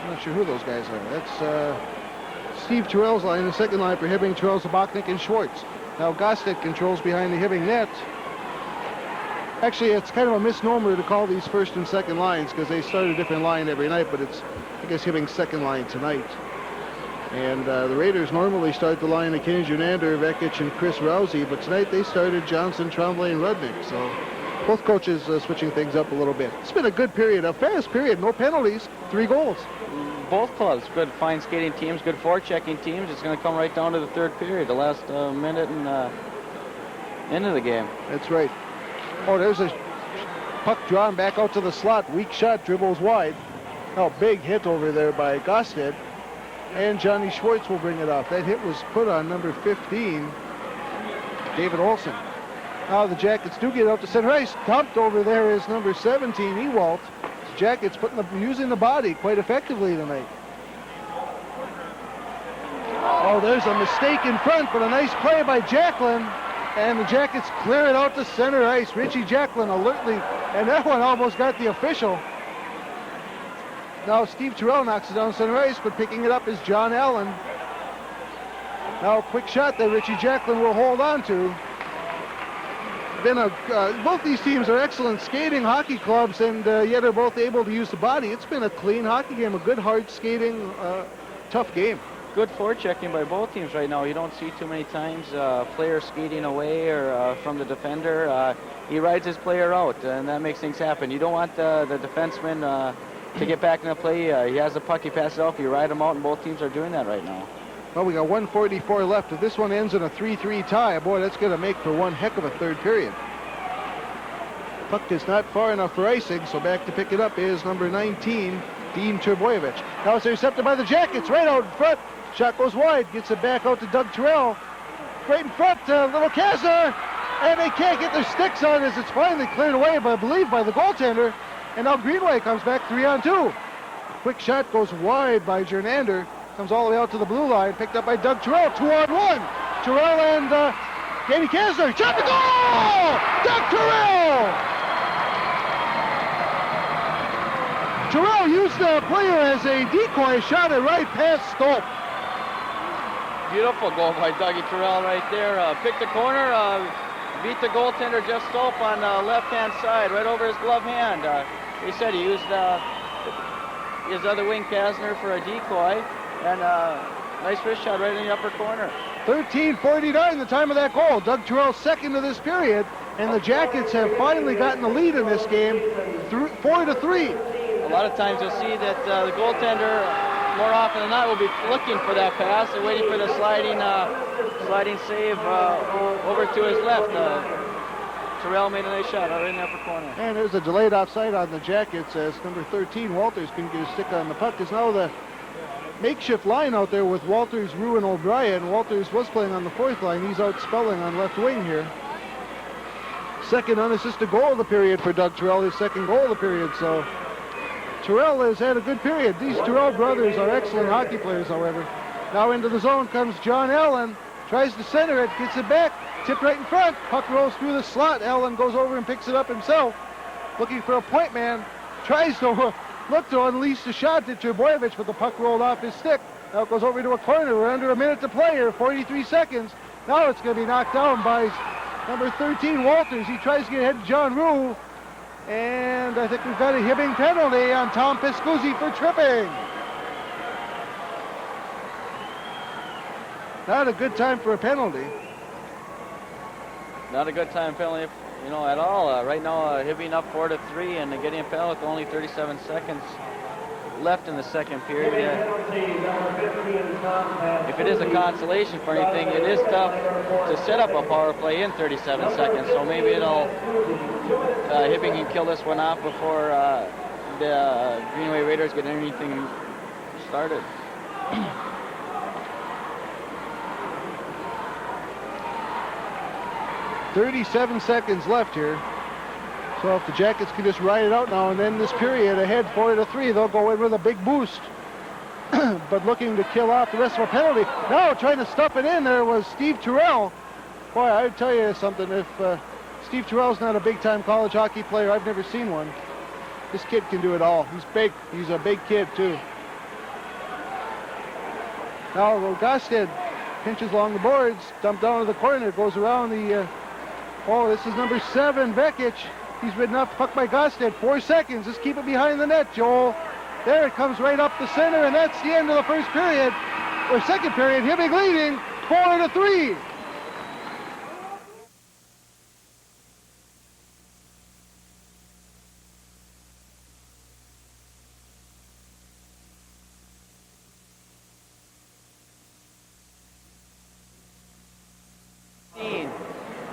I'm not sure who those guys are. That's Steve Terrell's line, the second line for Hibbing, Terrell, Zabachnik, and Schwartz. Now Gostek controls behind the Hibbing net. Actually, it's kind of a misnomer to call these first and second lines because they start a different line every night, but it's, I guess, Hibbing's second line tonight. And the Raiders normally start the line of Kenny Junander, Vekic, and Chris Rousey, but tonight they started Johnson, Tremblay, and Rudnick. So both coaches switching things up a little bit. It's been a good period, a fast period, no penalties, 3 goals.
Both clubs, good fine skating teams, good forechecking teams. It's going to come right down to the third period, the last minute and end of the game.
That's right. Oh, there's a puck drawn back out to the slot. Weak shot, dribbles wide. Oh, big hit over there by Gosted. And Johnny Schwartz will bring it off. That hit was put on number 15, David Olson. Now the Jackets do get out to center ice. Dumped over there is number 17, Ewald. Jackets using the body quite effectively tonight. Oh, there's a mistake in front, but a nice play by Jacklin. And the Jackets clear it out to center ice. Richie Jacklin alertly, and that one almost got the official. Now Steve Terrell knocks it down center ice, but picking it up is John Allen. Now a quick shot that Richie Jacklin will hold on to. Both these teams are excellent skating hockey clubs, and yet are both able to use the body. It's been a clean hockey game, a good hard skating, tough game.
Good forechecking by both teams right now. You don't see too many times players skating away or from the defender. He rides his player out, and that makes things happen. You don't want the defenseman to get back in the play. He has the puck, he passes it off, you ride him out, and both teams are doing that right now.
Well, we got 1:44 left. If this one ends in a 3-3 tie, boy, that's going to make for one heck of a third period. Puck is not far enough for icing, so back to pick it up is number 19, Dean Terboyevich. Now it's intercepted by the Jackets, right out in front. Shot goes wide, gets it back out to Doug Terrell. Right in front, little Kazar, and they can't get their sticks on as it's finally cleared away, I believe, by the goaltender. And now Greenway comes back 3-on-2. Quick shot goes wide by Jernander, comes all the way out to the blue line, picked up by Doug Terrell, 2-on-1. Terrell and Danny Kazar, shot the goal! Doug Terrell! Terrell used the player as a decoy, shot it right past Stope.
Beautiful goal by Dougie Terrell right there. Picked the corner, beat the goaltender Jeff Stope on the left-hand side, right over his glove hand. He said he used his other wing, Kasner, for a decoy, and nice wrist shot right in the upper corner.
13:49, the time of that goal. Doug Terrell second of this period, and the Jackets have finally gotten the lead in this game, 4-3.
A lot of times you'll see that the goaltender, more often than not, will be looking for that pass and waiting for the sliding save over to his left. Terrell made a nice shot right in the upper corner.
And there's a delayed offside on the Jackets as number 13, Walters, couldn't get his stick on the puck. It's now the makeshift line out there with Walters, Rue, and O'Brien. Walters was playing on the fourth line. He's out spelling on left wing here. Second unassisted goal of the period for Doug Terrell, his second goal of the period. So Terrell has had a good period. These Terrell brothers are excellent hockey players, however. Now into the zone comes John Allen. Tries to center it, gets it back, tipped right in front. Puck rolls through the slot. Allen goes over and picks it up himself. Looking for a point man. Tries to look to unleash the shot to Terboyevich, but the puck rolled off his stick. Now it goes over to a corner. We're under a minute to play here, 43 seconds. Now it's going to be knocked down by number 13, Walters. He tries to get ahead to John Rue. And I think we've got a Hibbing penalty on Tom Piscuzzi for tripping. Not a good time for a penalty.
Not a good time penalty, at all. Right now, Hibbing up 4-3 and getting a penalty with only 37 seconds left in the second period. If it is a consolation for anything, it is tough to set up a power play in 37 seconds. So maybe Hibbing can kill this one off before the Greenway Raiders get anything started.
37 seconds left here. So if the Jackets can just ride it out now and then this period ahead 4-3, they'll go in with a big boost. But looking to kill off the rest of a penalty. Now trying to stuff it in there was Steve Terrell. Boy, I would tell you something. If Steve Terrell's not a big-time college hockey player, I've never seen one. This kid can do it all. He's big. He's a big kid, too. Now Rogosted pinches along the boards, dumped down to the corner, goes around the... this is number 7, Vekic. He's ridden off the puck by Gosted. 4 seconds. Just keep it behind the net, Joel. There it comes right up the center, and that's the end of the first period. Or second period. Hibbing leading 4-3.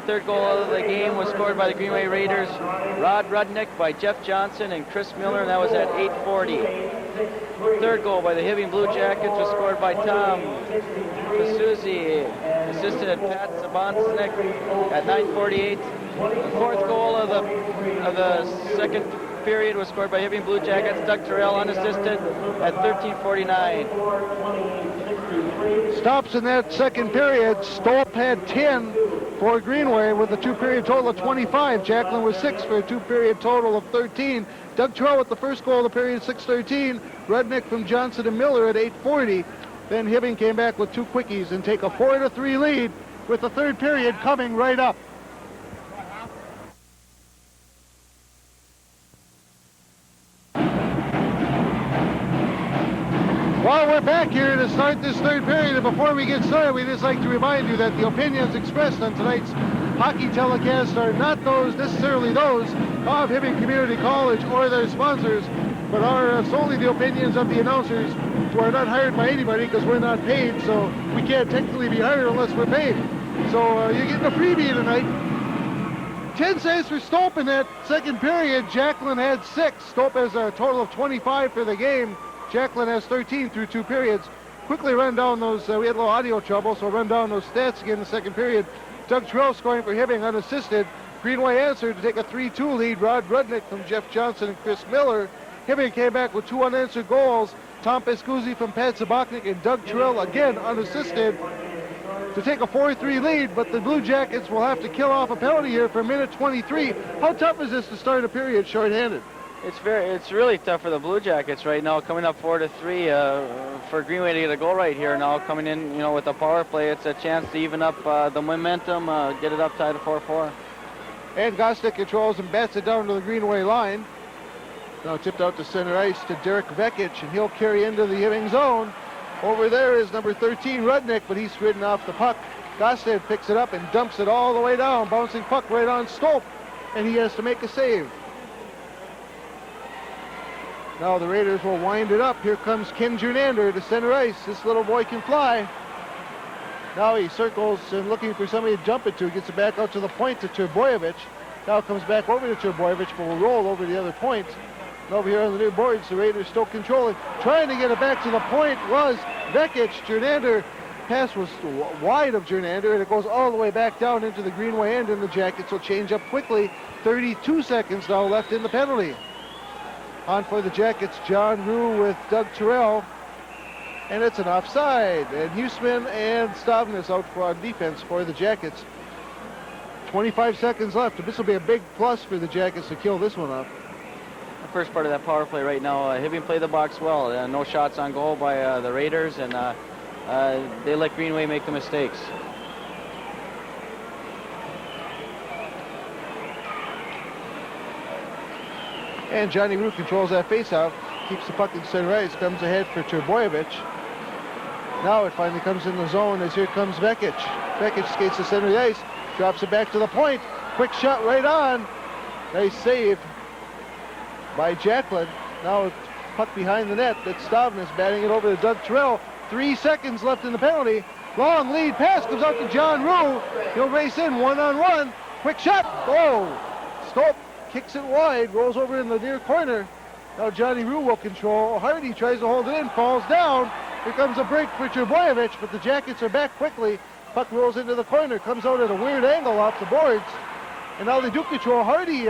Third goal of the game was scored by the Greenway Raiders. Rod Rudnick by Jeff Johnson and Chris Miller, and that was at 8:40. Third goal by the Hibbing Blue Jackets was scored by Tom Pasuzzi, assisted Pat Sabansnik at 9:48. The fourth goal of the second period was scored by Hibbing Blue Jackets, Doug Terrell unassisted at 13:49.
Stops in that second period. Stolp had 10 for Greenway with a two-period total of 25. Jacklin was 6 for a two-period total of 13. Doug Terrell with the first goal of the period, 6:13. Rudnick from Johnson and Miller at 8:40. Then Hibbing came back with 2 quickies and take a 4-3 lead with the third period coming right up. Well, we're back here to start this third period, and before we get started, we'd just like to remind you that the opinions expressed on tonight's hockey telecast are not necessarily those of Hibbing Community College or their sponsors, but are solely the opinions of the announcers, who are not hired by anybody because we're not paid, so we can't technically be hired unless we're paid. So you're getting a freebie tonight. 10 saves for Stolp in that second period. Jacklin had 6. Stolp has a total of 25 for the game. Jacklin has 13 through 2 periods. Quickly run down those, we had a little audio trouble, so run down those stats again in the second period. Doug Terrell scoring for Hibbing unassisted. Greenway answered to take a 3-2 lead. Rod Rudnick from Jeff Johnson and Chris Miller. Hibbing came back with 2 unanswered goals. Tom Pescuzzi from Pat Zabachnik and Doug Terrell again unassisted to take a 4-3 lead, but the Blue Jackets will have to kill off a penalty here for minute 23. How tough is this to start a period shorthanded?
It's really tough for the Blue Jackets right now, coming up 4-3 for Greenway to get a goal right here now, coming in, with a power play. It's a chance to even up the momentum, get it up tied to 4-4.
And Gostic controls and bats it down to the Greenway line. Now tipped out to center ice to Derek Vekic, and he'll carry into the Hibbing zone. Over there is number 13, Rudnick, but he's ridden off the puck. Gostic picks it up and dumps it all the way down, bouncing puck right on Stolp, and he has to make a save. Now the Raiders will wind it up. Here comes Ken Jernander to center ice. This little boy can fly. Now he circles and looking for somebody to jump it to. Gets it back out to the point to Terboyevich. Now comes back over to Terboyevich, but will roll over the other point. And over here on the near boards, the Raiders still controlling. Trying to get it back to the point was Vekic. Jernander, pass was wide of Jernander, and it goes all the way back down into the Greenway end, and the Jackets will change up quickly. 32 seconds now left in the penalty. On for the Jackets, John Rue with Doug Terrell. And it's an offside. And Huseman and Stavnes out for on defense for the Jackets. 25 seconds left. This will be a big plus for the Jackets to kill this one off.
The first part of that power play right now, Hibbing played the box well. No shots on goal by the Raiders, and they let Greenway make the mistakes.
And Johnny Root controls that faceoff, keeps the puck in center ice, comes ahead for Terboyevich. Now it finally comes in the zone as here comes Vekic. Vekic skates the center of the ice, drops it back to the point. Quick shot right on. Nice save by Jacklin. Now puck behind the net. That's Stavnes batting it over to Doug Terrell. 3 seconds left in the penalty. Long lead pass comes out to John Rue. He'll race in one-on-one. Quick shot. Oh! Stolp kicks it wide, rolls over in the near corner. Now Johnny Rue will control. Hardy tries to hold it in, falls down. Here comes a break for Terboyevich, but the Jackets are back quickly. Puck rolls into the corner, comes out at a weird angle off the boards. And now they do control. Hardy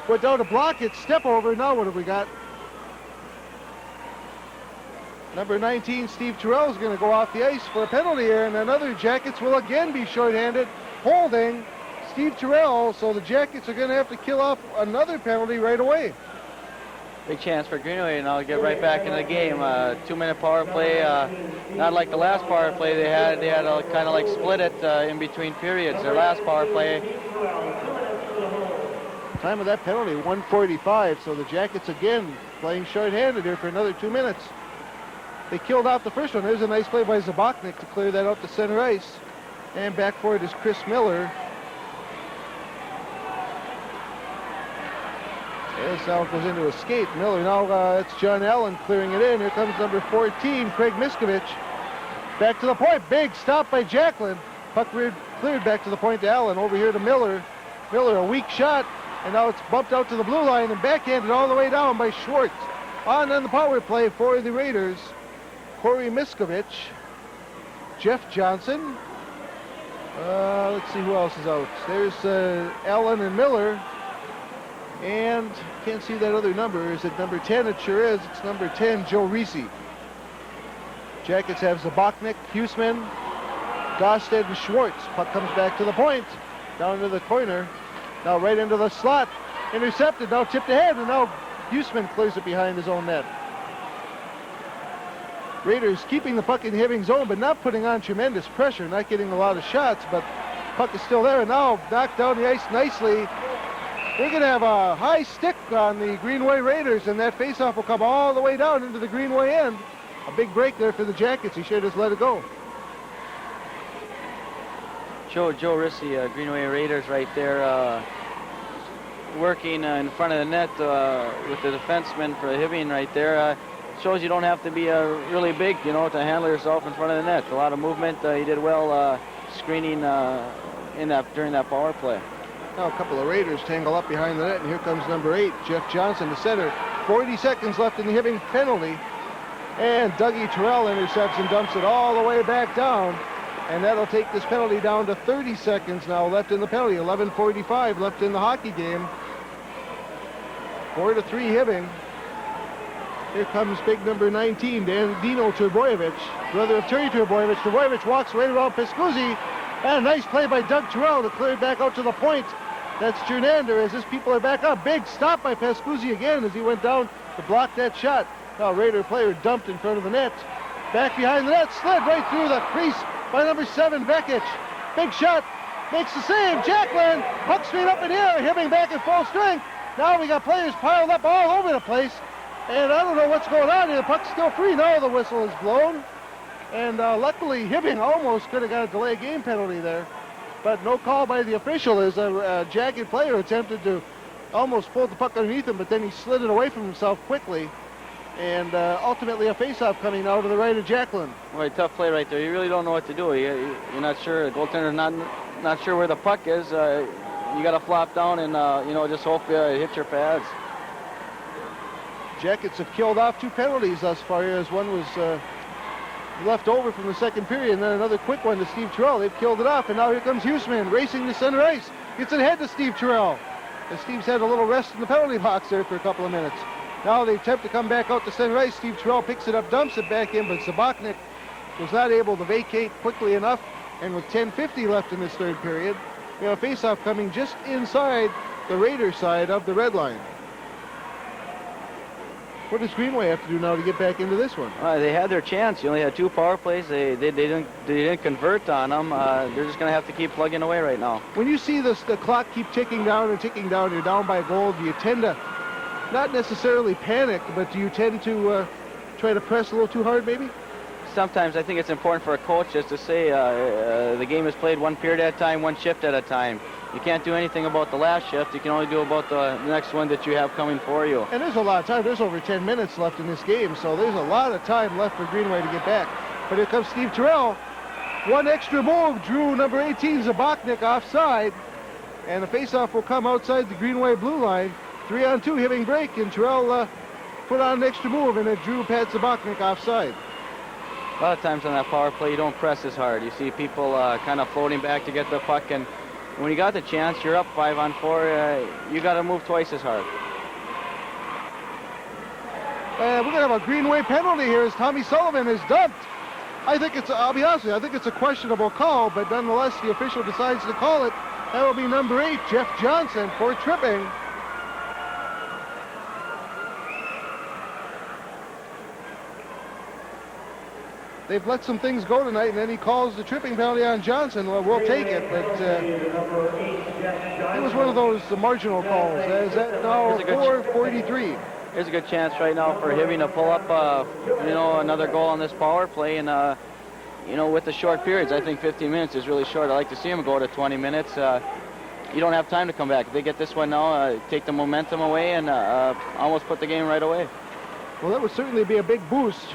went down to block it, step over. Now what have we got? Number 19, Steve Terrell, is going to go off the ice for a penalty here, and another Jackets will again be shorthanded, holding Steve Terrell, so the Jackets are going to have to kill off another penalty right away.
Big chance for Greenway, and I'll get right back in the game. 2-minute power play, not like the last power play they had. They had to kind of like split it in between periods. Their last power play,
Time of that penalty, 1:45. So the Jackets again playing short-handed here for another 2 minutes. They killed off the first one. There's a nice play by Zabachnik to clear that out to center ice. And back for it is Chris Miller. As now goes into a skate. Miller, now it's John Allen clearing it in. Here comes number 14, Craig Miskovich. Back to the point. Big stop by Jacklin. Puck cleared back to the point to Allen. Over here to Miller. Miller, a weak shot. And now it's bumped out to the blue line and backhanded all the way down by Schwartz. On the power play for the Raiders, Corey Miskovich, Jeff Johnson. Let's see who else is out. There's Allen and Miller. And can't see that other number. Is it number 10? It sure is. It's number 10, Joe Reese. Jackets have Zabachnik, Huseman, Gosted, and Schwartz. Puck comes back to the point. Down to the corner. Now right into the slot. Intercepted. Now tipped ahead. And now Huseman clears it behind his own net. Raiders keeping the puck in Hibbing zone, but not putting on tremendous pressure. Not getting a lot of shots, but puck is still there. And now knocked down the ice nicely. They're going to have a high stick on the Greenway Raiders, and that faceoff will come all the way down into the Greenway end. A big break there for the Jackets. He should have just let it go.
Joe Rissy, Greenway Raiders right there, working in front of the net with the defenseman for Hibbing right there. Shows you don't have to be really big, to handle yourself in front of the net. A lot of movement. He did well screening during that power play.
Now a couple of Raiders tangle up behind the net, and here comes number 8, Jeff Johnson, the center. 40 seconds left in the Hibbing penalty. And Dougie Terrell intercepts and dumps it all the way back down. And that'll take this penalty down to 30 seconds now left in the penalty. 11:45 left in the hockey game. 4-3 Hibbing. Here comes big number 19, Dino Terboyevich, brother of Terry Terboyevich. Terboyevich walks right around Piscuzzi. And a nice play by Doug Terrell to clear it back out to the point. That's Jernander as his people are back up. Big stop by Pescuzzi again as he went down to block that shot. Now Raider player dumped in front of the net. Back behind the net, slid right through the crease by number 7, Vekic. Big shot, makes the save. Jacklin, puck straight up in here, Hibbing back at full strength. Now we got players piled up all over the place. And I don't know what's going on here. The puck's still free. Now the whistle is blown. And luckily, Hibbing almost could have got a delay game penalty there. But no call by the official as a Jacket player attempted to almost pull the puck underneath him, but then he slid it away from himself quickly. And ultimately a faceoff coming out to the right of Jacklin.
Well, tough play right there. You really don't know what to do. You're not sure. The goaltender's not sure where the puck is. You got to flop down and, just hope it hits your pads.
Jackets have killed off 2 penalties thus far here, as one was left over from the second period, and then another quick one to Steve Terrell. They've killed it off, and now here comes Huseman racing to center ice. Gets it ahead to Steve Terrell. And Steve's had a little rest in the penalty box there for a couple of minutes. Now they attempt to come back out to center ice. Steve Terrell picks it up, dumps it back in, but Zabachnik was not able to vacate quickly enough, and with 10:50 left in this third period, we have a faceoff coming just inside the Raider side of the red line. What does Greenway have to do now to get back into this one?
They had their chance. You only had 2 power plays. They didn't convert on them. They're just going to have to keep plugging away right now.
When you see the clock keep ticking down and ticking down, you're down by a goal, do you tend to not necessarily panic, but do you tend to try to press a little too hard maybe?
Sometimes I think it's important for a coach just to say the game is played 1 period at a time, 1 shift at a time. You can't do anything about the last shift. You can only do about the next one that you have coming for you.
And there's a lot of time. There's over 10 minutes left in this game, so there's a lot of time left for Greenway to get back. But here comes Steve Terrell. 1 extra move drew number 18, Zabachnik, offside. And the faceoff will come outside the Greenway blue line. 3-on-2, Hibbing break, and Terrell put on an extra move, and it drew Pat Zabachnik offside.
A lot of times on that power play, you don't press as hard. You see people kind of floating back to get the puck, and when you got the chance, you're up 5-on-4, you got to move twice as hard.
We're going to have a Greenway penalty here as Tommy Sullivan is dumped. I'll be honest with you, I think it's a questionable call, but nonetheless, the official decides to call it. That will be number 8, Jeff Johnson, for tripping. they've let some things go tonight, and then he calls the tripping penalty on Johnson. Well, we'll take it, but it was one of those marginal calls. Is that now 4:43?
There's a good chance right now for Hibbing to pull up, another goal on this power play, and with the short periods, I think 15 minutes is really short. I like to see him go to 20 minutes. You don't have time to come back. If they get this one now, take the momentum away and almost put the game right away.
Well, that would certainly be a big boost.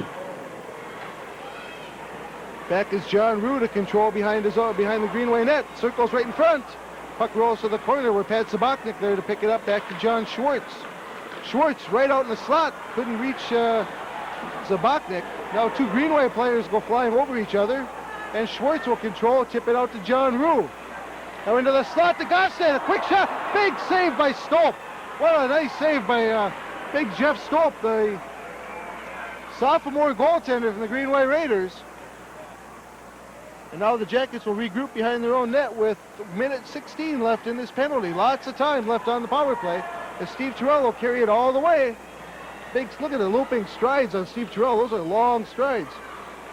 Back is John Rue to control behind the Greenway net. Circles right in front. Puck rolls to the corner where Pat Zabachnik there to pick it up. Back to John Schwartz. Schwartz right out in the slot. Couldn't reach Zabachnik. Now two Greenway players go flying over each other. And Schwartz will control, tip it out to John Rue. Now into the slot to Gostin. A quick shot. Big save by Stope. What a nice save by big Jeff Stope, the sophomore goaltender from the Greenway Raiders. And now the Jackets will regroup behind their own net with minute 16 left in this penalty. Lots of time left on the power play as Steve Terrell will carry it all the way. Look at the looping strides on Steve Terrell. Those are long strides.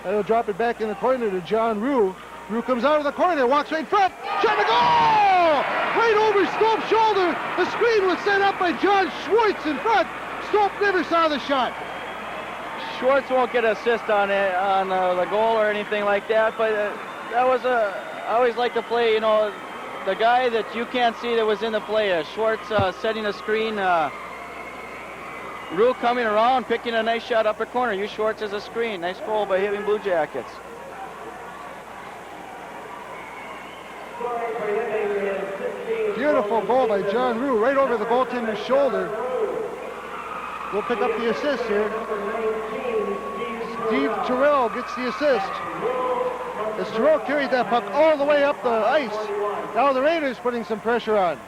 And he'll drop it back in the corner to John Rue. Rue comes out of the corner, walks right in front. Shot to goal! Right over Stope's shoulder. The screen was set up by John Schwartz in front. Stope never saw the shot.
Schwartz won't get an assist on the goal or anything like that, but that was I always like to play, the guy that you can't see that was in the play. Schwartz setting a screen. Rue coming around, picking a nice shot upper corner. Use Schwartz as a screen. Nice goal by Hibbing Blue Jackets.
Beautiful goal by John Rue, right over the goaltender's shoulder. We'll pick up the assist here. Steve Terrell gets the assist. As Terrell carried that puck all the way up the ice. Now the Raiders putting some pressure on.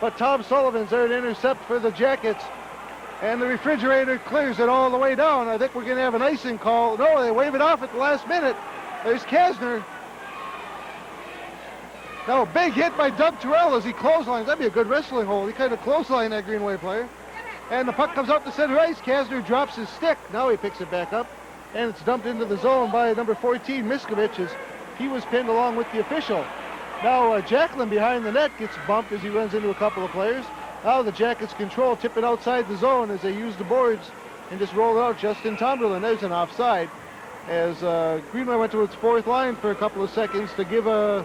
But Tom Sullivan's there to intercept for the Jackets. And the refrigerator clears it all the way down. I think we're going to have an icing call. No, they wave it off at the last minute. There's Kasner. Now, big hit by Doug Terrell as he clotheslines. That'd be a good wrestling hold. He kind of clotheslined that Greenway player. And the puck comes out to center ice. Kasner drops his stick. Now he picks it back up. And it's dumped into the zone by number 14, Miskovich, as he was pinned along with the official. Now, Jacklin behind the net gets bumped as he runs into a couple of players. Now the Jackets control, tip it outside the zone as they use the boards and just roll it out. Justin Tomberlin, there's an offside. As Greenway went to its fourth line for a couple of seconds to give a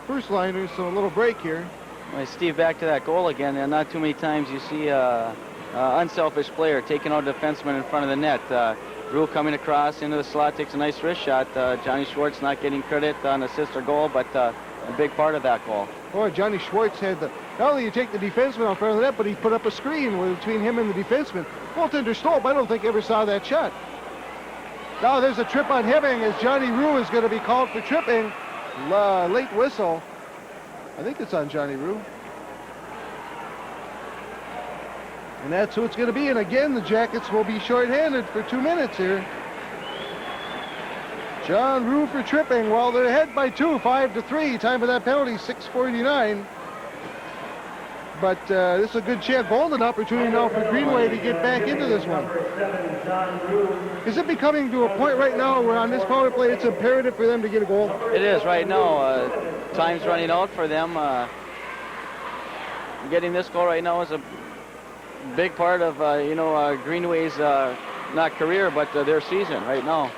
first liners a little break here.
Well, Steve, back to that goal again. And not too many times you see an unselfish player taking out a defenseman in front of the net. Rue coming across into the slot, takes a nice wrist shot. Johnny Schwartz not getting credit on assist or goal, but a big part of that goal.
Boy, Johnny Schwartz had not only you take the defenseman out front of the net, but he put up a screen between him and the defenseman. Goaltender Stope, I don't think ever saw that shot. Now there's a trip on Hibbing as Johnny Rue is going to be called for tripping. Late whistle. I think it's on Johnny Rue. And that's who it's going to be. And again, the Jackets will be shorthanded for 2 minutes here. John Rue for tripping while they're ahead by 2, 5-3. Time for that penalty, 6:49. But this is a good chance, golden opportunity now for Greenway to get back into this one. Is it becoming to a point right now where on this power play it's imperative for them to get a goal?
It is right now. Time's running out for them. Getting this goal right now is a big part of Greenway's not career but their season right now.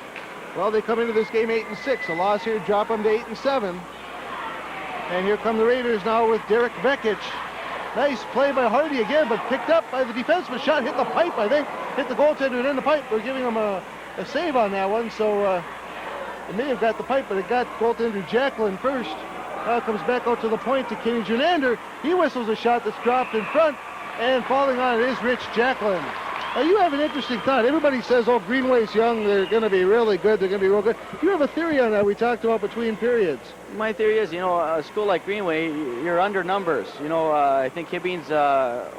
Well, they come into this game 8-6. A loss here drop them to 8-7. And here come the Raiders now with Derek Vekic. Nice play by Hardy again, but picked up by the defenseman. Shot hit the pipe, I think. Hit the goaltender and in the pipe. We're giving him a save on that one, so it may have got the pipe, but it got goaltender Jacklin first. Now it comes back out to the point to Kenny Junander. He whistles a shot that's dropped in front, and falling on it is Rich Jacklin. Now you have an interesting thought. Everybody says, oh, Greenway's young, they're going to be really good, they're going to be real good. You have a theory on that we talked about between periods.
My theory is, a school like Greenway, you're under numbers. I think Hibbing's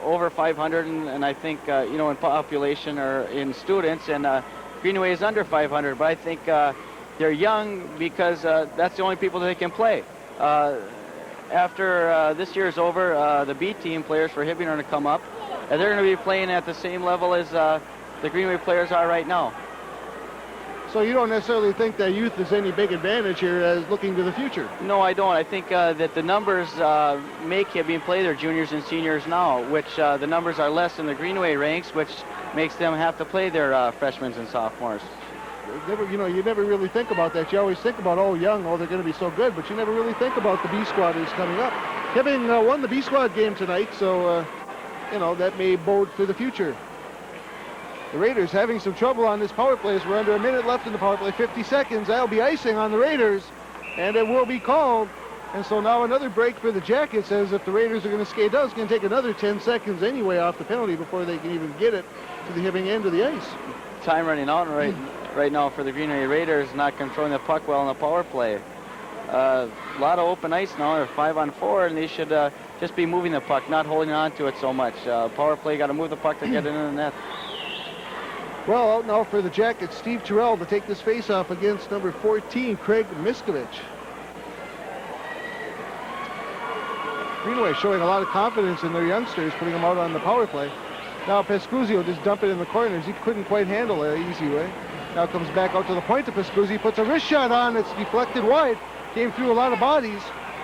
over 500, and I think, in population or in students, and Greenway is under 500. But I think they're young because that's the only people that they can play. After this year is over, the B team players for Hibbing are going to come up, and they're going to be playing at the same level as the Greenway players are right now.
So you don't necessarily think that youth is any big advantage here as looking to the future?
No, I don't. I think that the numbers make Hibbing play their juniors and seniors now, which the numbers are less in the Greenway ranks, which makes them have to play their freshmen and sophomores.
You never really think about that. You always think about, oh, young, oh, they're going to be so good, but you never really think about the B squad is coming up. Hibbing won the B squad game tonight, so, that may bode for the future. The Raiders having some trouble on this power play as we're under a minute left in the power play, 50 seconds. That'll be icing on the Raiders, and it will be called. And so now another break for the Jackets, as if the Raiders are going to skate out, it's going to take another 10 seconds anyway off the penalty before they can even get it to the Hibbing end of the ice.
Time running out right now for the Greenway Raiders, not controlling the puck well in the power play. A lot of open ice now. They're 5-on-4, and they should just be moving the puck, not holding on to it so much. Power play, got to move the puck to get it in the net.
Well, out now for the Jackets, Steve Terrell to take this face-off against number 14, Craig Miskovich. Greenway showing a lot of confidence in their youngsters, putting them out on the power play. Now Pescuzzi will just dump it in the corners. He couldn't quite handle it the easy way. Now comes back out to the point to Pescuzzi, puts a wrist shot on. It's deflected wide, came through a lot of bodies.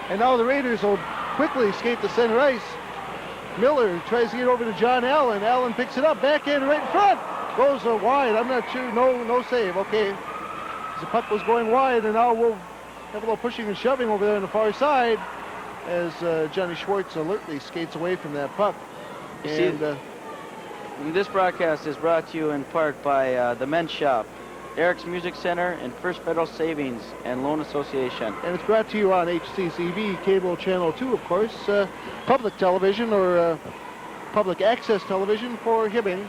And now the Raiders will quickly skate to center ice. Miller tries to get over to John Allen. Allen picks it up, backhand right in front. Goes wide. I'm not sure. No save. Okay. The puck was going wide, and now we'll have a little pushing and shoving over there on the far side as Johnny Schwartz alertly skates away from that puck. And
this broadcast is brought to you in part by the Men's Shop, Eric's Music Center, and First Federal Savings and Loan Association.
And it's brought to you on HCCV, Cable Channel 2, of course, public television or public access television for Hibbing.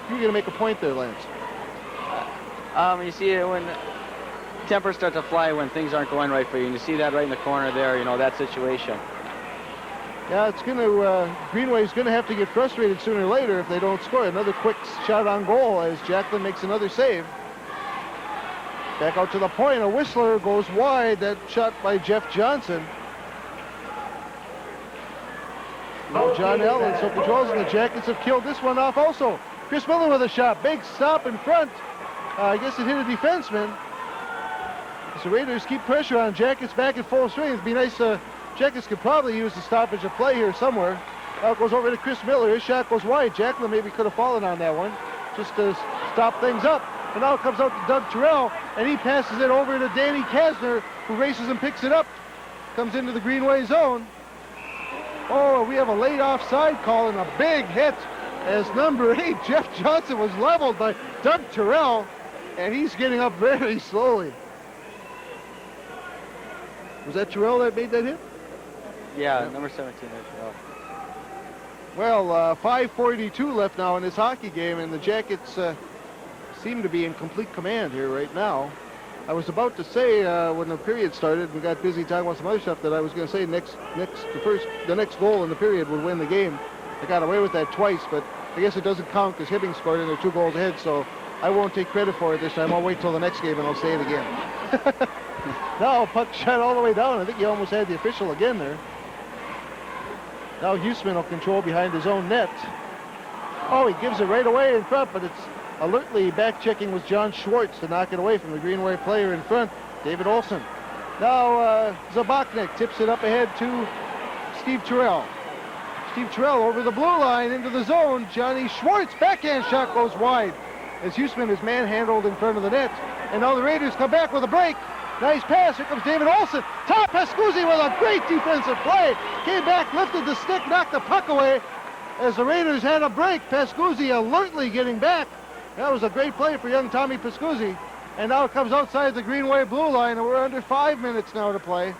You're going to make a point there, Lance.
You see when tempers start to fly when things aren't going right for you, and you see that right in the corner there, that situation.
Yeah, it's going to, Greenway's going to have to get frustrated sooner or later if they don't score. Another quick shot on goal as Jacklin makes another save. Back out to the point, a Whistler goes wide. That shot by Jeff Johnson. Now John Allen so controls, and the Jackets have killed this one off also. Chris Miller with a shot, big stop in front. I guess it hit a defenseman. So Raiders keep pressure on Jackets back at full swing. It'd be nice. Jackets could probably use the stoppage of play here somewhere. Now it goes over to Chris Miller. His shot goes wide. Jacklin maybe could have fallen on that one just to stop things up. And now it comes out to Doug Terrell, and he passes it over to Danny Kasner, who races and picks it up. Comes into the Greenway zone. Oh, we have a late offside call and a big hit as number 8, Jeff Johnson, was leveled by Doug Terrell, and he's getting up very slowly. Was that Terrell that made that hit?
Yeah, number 17 there, Terrell.
Well, 5:42 left now in this hockey game, and the Jackets seem to be in complete command here right now. I was about to say when the period started, we got busy talking about some other stuff, that I was going to say the next goal in the period would win the game. I got away with that twice, but I guess it doesn't count because Hibbing scored and they're 2 goals ahead, so I won't take credit for it this time. I'll wait till the next game and I'll say it again. Now puck shot all the way down. I think he almost had the official again there. Now Huseman will control behind his own net. Oh, he gives it right away in front, but it's alertly back-checking was John Schwartz to knock it away from the Greenway player in front, David Olson. Now Zabachnik tips it up ahead to Steve Terrell. Steve Terrell over the blue line into the zone. Johnny Schwartz, backhand shot goes wide as Huseman is manhandled in front of the net. And now the Raiders come back with a break. Nice pass. Here comes David Olson. Top Pescuzzi with a great defensive play. Came back, lifted the stick, knocked the puck away as the Raiders had a break. Pescuzzi alertly getting back. That was a great play for young Tommy Pescuzzi. And now it comes outside the Greenway blue line, and we're under 5 minutes now to play.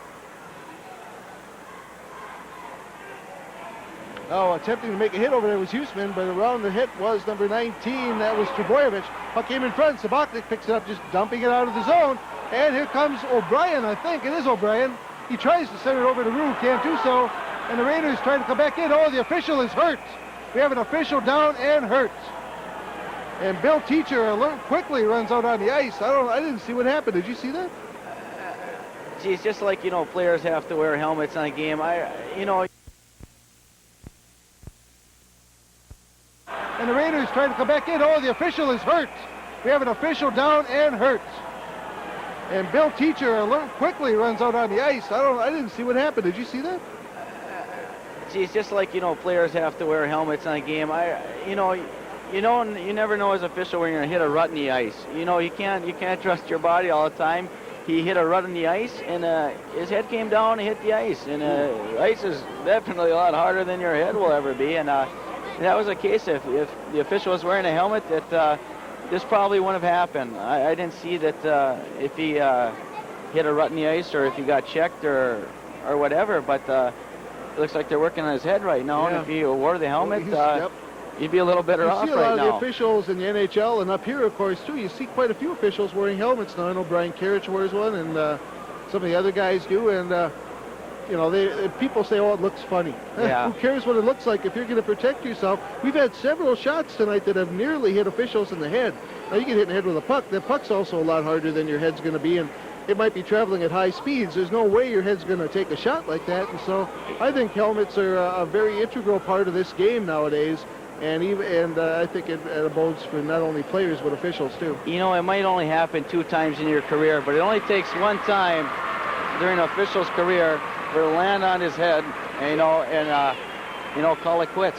Now attempting to make a hit over there was Huseman, but around the hit was number 19. That was Trebojevic. Puck came in front. Zabachnik picks it up, just dumping it out of the zone. And here comes O'Brien, I think. It is O'Brien. He tries to send it over to Rue, can't do so. And the Raiders trying to come back in. Oh, the official is hurt. We have an official down and hurt. And Bill Teacher quickly runs out on the ice. I didn't see what happened. Did you see that?
Geez, just like, players have to wear helmets on a game.
And the Raiders trying to come back in. Oh, the official is hurt. We have an official down and hurt. And Bill Teacher quickly runs out on the ice. I didn't see what happened. Did you see that?
Geez, just like, players have to wear helmets on a game. You never know as an official when you're going to hit a rut in the ice. You can't trust your body all the time. He hit a rut in the ice, and his head came down and hit the ice. And ice is definitely a lot harder than your head will ever be. And that was the case. If the official was wearing a helmet, that this probably wouldn't have happened. I didn't see that if he hit a rut in the ice or if he got checked or whatever. But it looks like they're working on his head right now.
Yeah.
And if he wore the helmet,
Yep.
You'd be a little better off right now.
You see a lot of the officials in the NHL, and up here, of course, too, you see quite a few officials wearing helmets now. I know Brian Karich wears one, and some of the other guys do, and, people say, oh, it looks funny.
Yeah.
Who cares what it looks like if you're going to protect yourself? We've had several shots tonight that have nearly hit officials in the head. Now, you get hit in the head with a puck. The puck's also a lot harder than your head's going to be, and it might be traveling at high speeds. There's no way your head's going to take a shot like that, and so I think helmets are a very integral part of this game nowadays. And I think it abodes for not only players but officials too.
It might only happen 2 times in your career, but it only takes 1 time during an official's career for it to land on his head, and call it quits.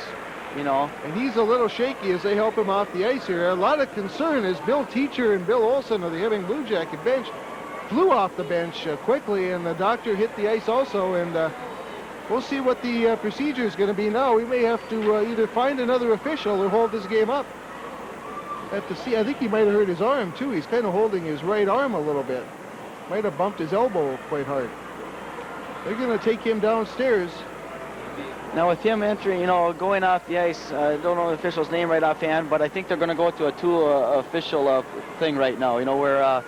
And he's a little shaky as they help him off the ice here. A lot of concern as Bill Teacher and Bill Olson of the Hibbing Blue Jacket bench flew off the bench quickly, and the doctor hit the ice also, and we'll see what the procedure is going to be now. We may have to either find another official or hold this game up. Have to see. I think he might have hurt his arm, too. He's kind of holding his right arm a little bit. Might have bumped his elbow quite hard. They're going to take him downstairs.
Now, with him entering, going off the ice, I don't know the official's name right offhand, but I think they're going to go to a 2-official thing right now, where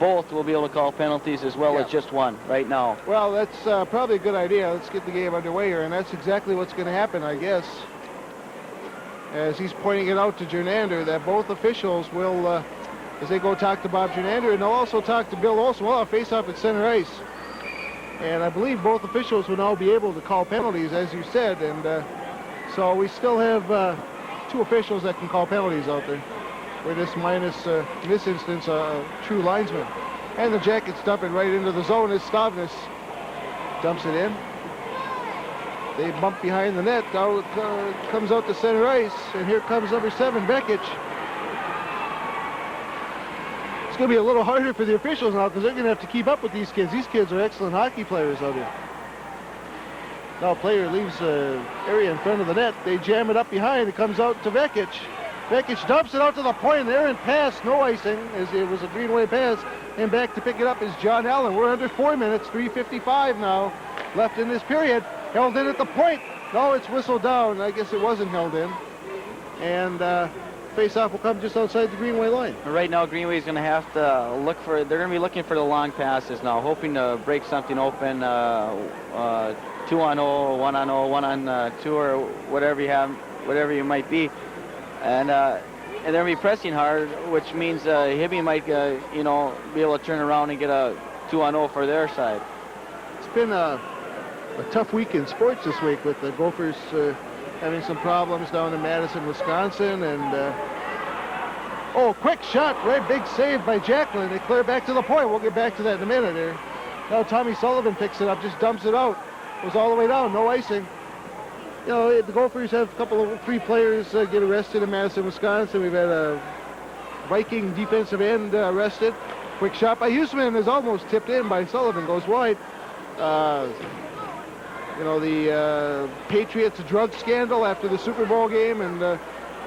both will be able to call penalties as well as just one right now.
Well, that's probably a good idea. Let's get the game underway here, and that's exactly what's going to happen, I guess. As he's pointing it out to Jernander, that both officials will, as they go talk to Bob Jernander, and they'll also talk to Bill Olson. Well, face off at center ice. And I believe both officials will now be able to call penalties, as you said, and so we still have 2 officials that can call penalties out there. We're just minus, in this instance, a true linesman. And the Jackets dump it right into the zone as Stavnis dumps it in. They bump behind the net. Now it comes out to center ice, and here comes number 7, Bekic. It's going to be a little harder for the officials now because they're going to have to keep up with these kids. These kids are excellent hockey players out here. Now a player leaves the area in front of the net. They jam it up behind. It comes out to Bekic. Bekic dumps it out to the point. An errant pass, no icing, as it was a Greenway pass. And back to pick it up is John Allen. We're under 4 minutes, 3:55 now left in this period. Held in at the point. No, it's whistled down. I guess it wasn't held in. And face-off will come just outside the Greenway line.
Right now, Greenway's going to have to look for, they're going to be looking for the long passes now, hoping to break something open, 2-on-0, 1-on-0, 1-on-2, or whatever you might be. And they're going to be pressing hard, which means Hibbing might, be able to turn around and get a 2-on-0 for their side.
It's been a tough week in sports this week with the Gophers having some problems down in Madison, Wisconsin, and quick shot, right, big save by Jacqueline. They clear back to the point. We'll get back to that in a minute here. Now Tommy Sullivan picks it up, just dumps it out. Goes all the way down, no icing. The Gophers have three players get arrested in Madison, Wisconsin. We've had a Viking defensive end arrested. Quick shot by Huseman is almost tipped in by Sullivan, goes wide. The Patriots drug scandal after the Super Bowl game, and of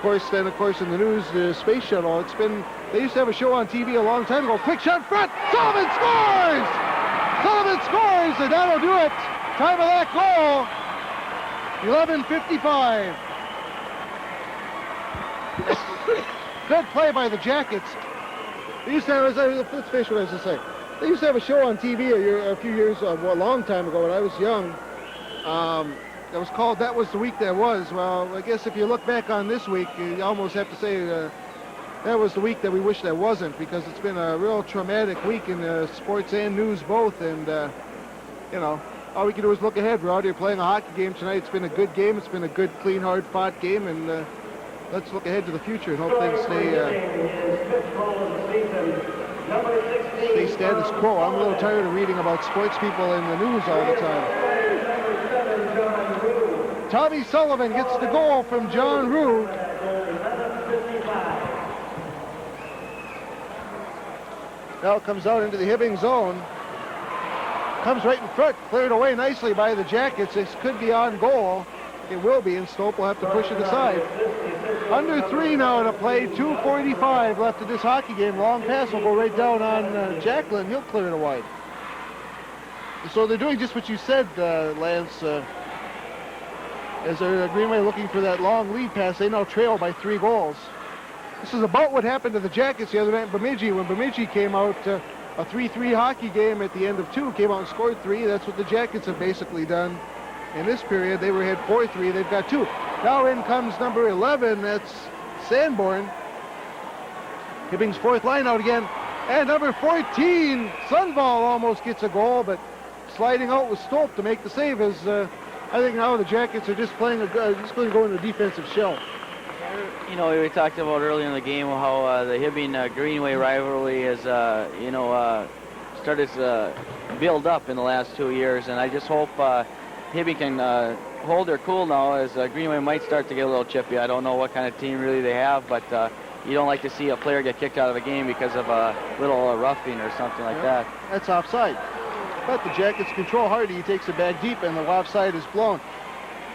course in the news, the space shuttle. They used to have a show on TV a long time ago. Quick shot front, Sullivan scores! Sullivan scores, and that'll do it. Time of that goal, 11:55. Good play by the Jackets. They used to have, let's finish what I was to say. They used to have a show on TV a few years, a long time ago when I was young. That was called That Was the Week That Was. Well, I guess if you look back on this week, you almost have to say that was the week that we wish that wasn't, because it's been a real traumatic week in sports and news both. And, all we can do is look ahead. We're out here playing a hockey game tonight. It's been a good game. It's been a good, clean, hard-fought game. And, let's look ahead to the future and hope things stay status quo. I'm a little tired of reading about sports people in the news all the time. Tommy Sullivan gets the goal from John Rue. Now it comes out into the Hibbing zone. Comes right in front, cleared away nicely by the Jackets. This could be on goal. It will be, and Stope will have to push it aside. Under 3 now to play, 2:45 left of this hockey game. Long pass will go right down on Jacklin. He'll clear it wide. So they're doing just what you said, Lance. As they're Greenway looking for that long lead pass, they now trail by 3 goals. This is about what happened to the Jackets the other night in Bemidji. When Bemidji came out, a 3-3 hockey game at the end of 2, came out and scored 3. That's what the Jackets have basically done in this period. They were ahead 4-3. They've got 2. Now in comes number 11. That's Sanborn. Hibbing's fourth line out again. And number 14, Sunval, almost gets a goal, but sliding out with Stope to make the save. As I think now the Jackets are just playing just going to go in the defensive shell.
You know, we talked about earlier in the game how the Hibbing-Greenway rivalry has, started to build up in the last 2 years, and I just hope Hibbing can hold their cool now, as Greenway might start to get a little chippy. I don't know what kind of team really they have, but you don't like to see a player get kicked out of a game because of a little roughing or something like that.
That's offside. But the Jackets control Hardy. He takes it back deep, and the offside is blown.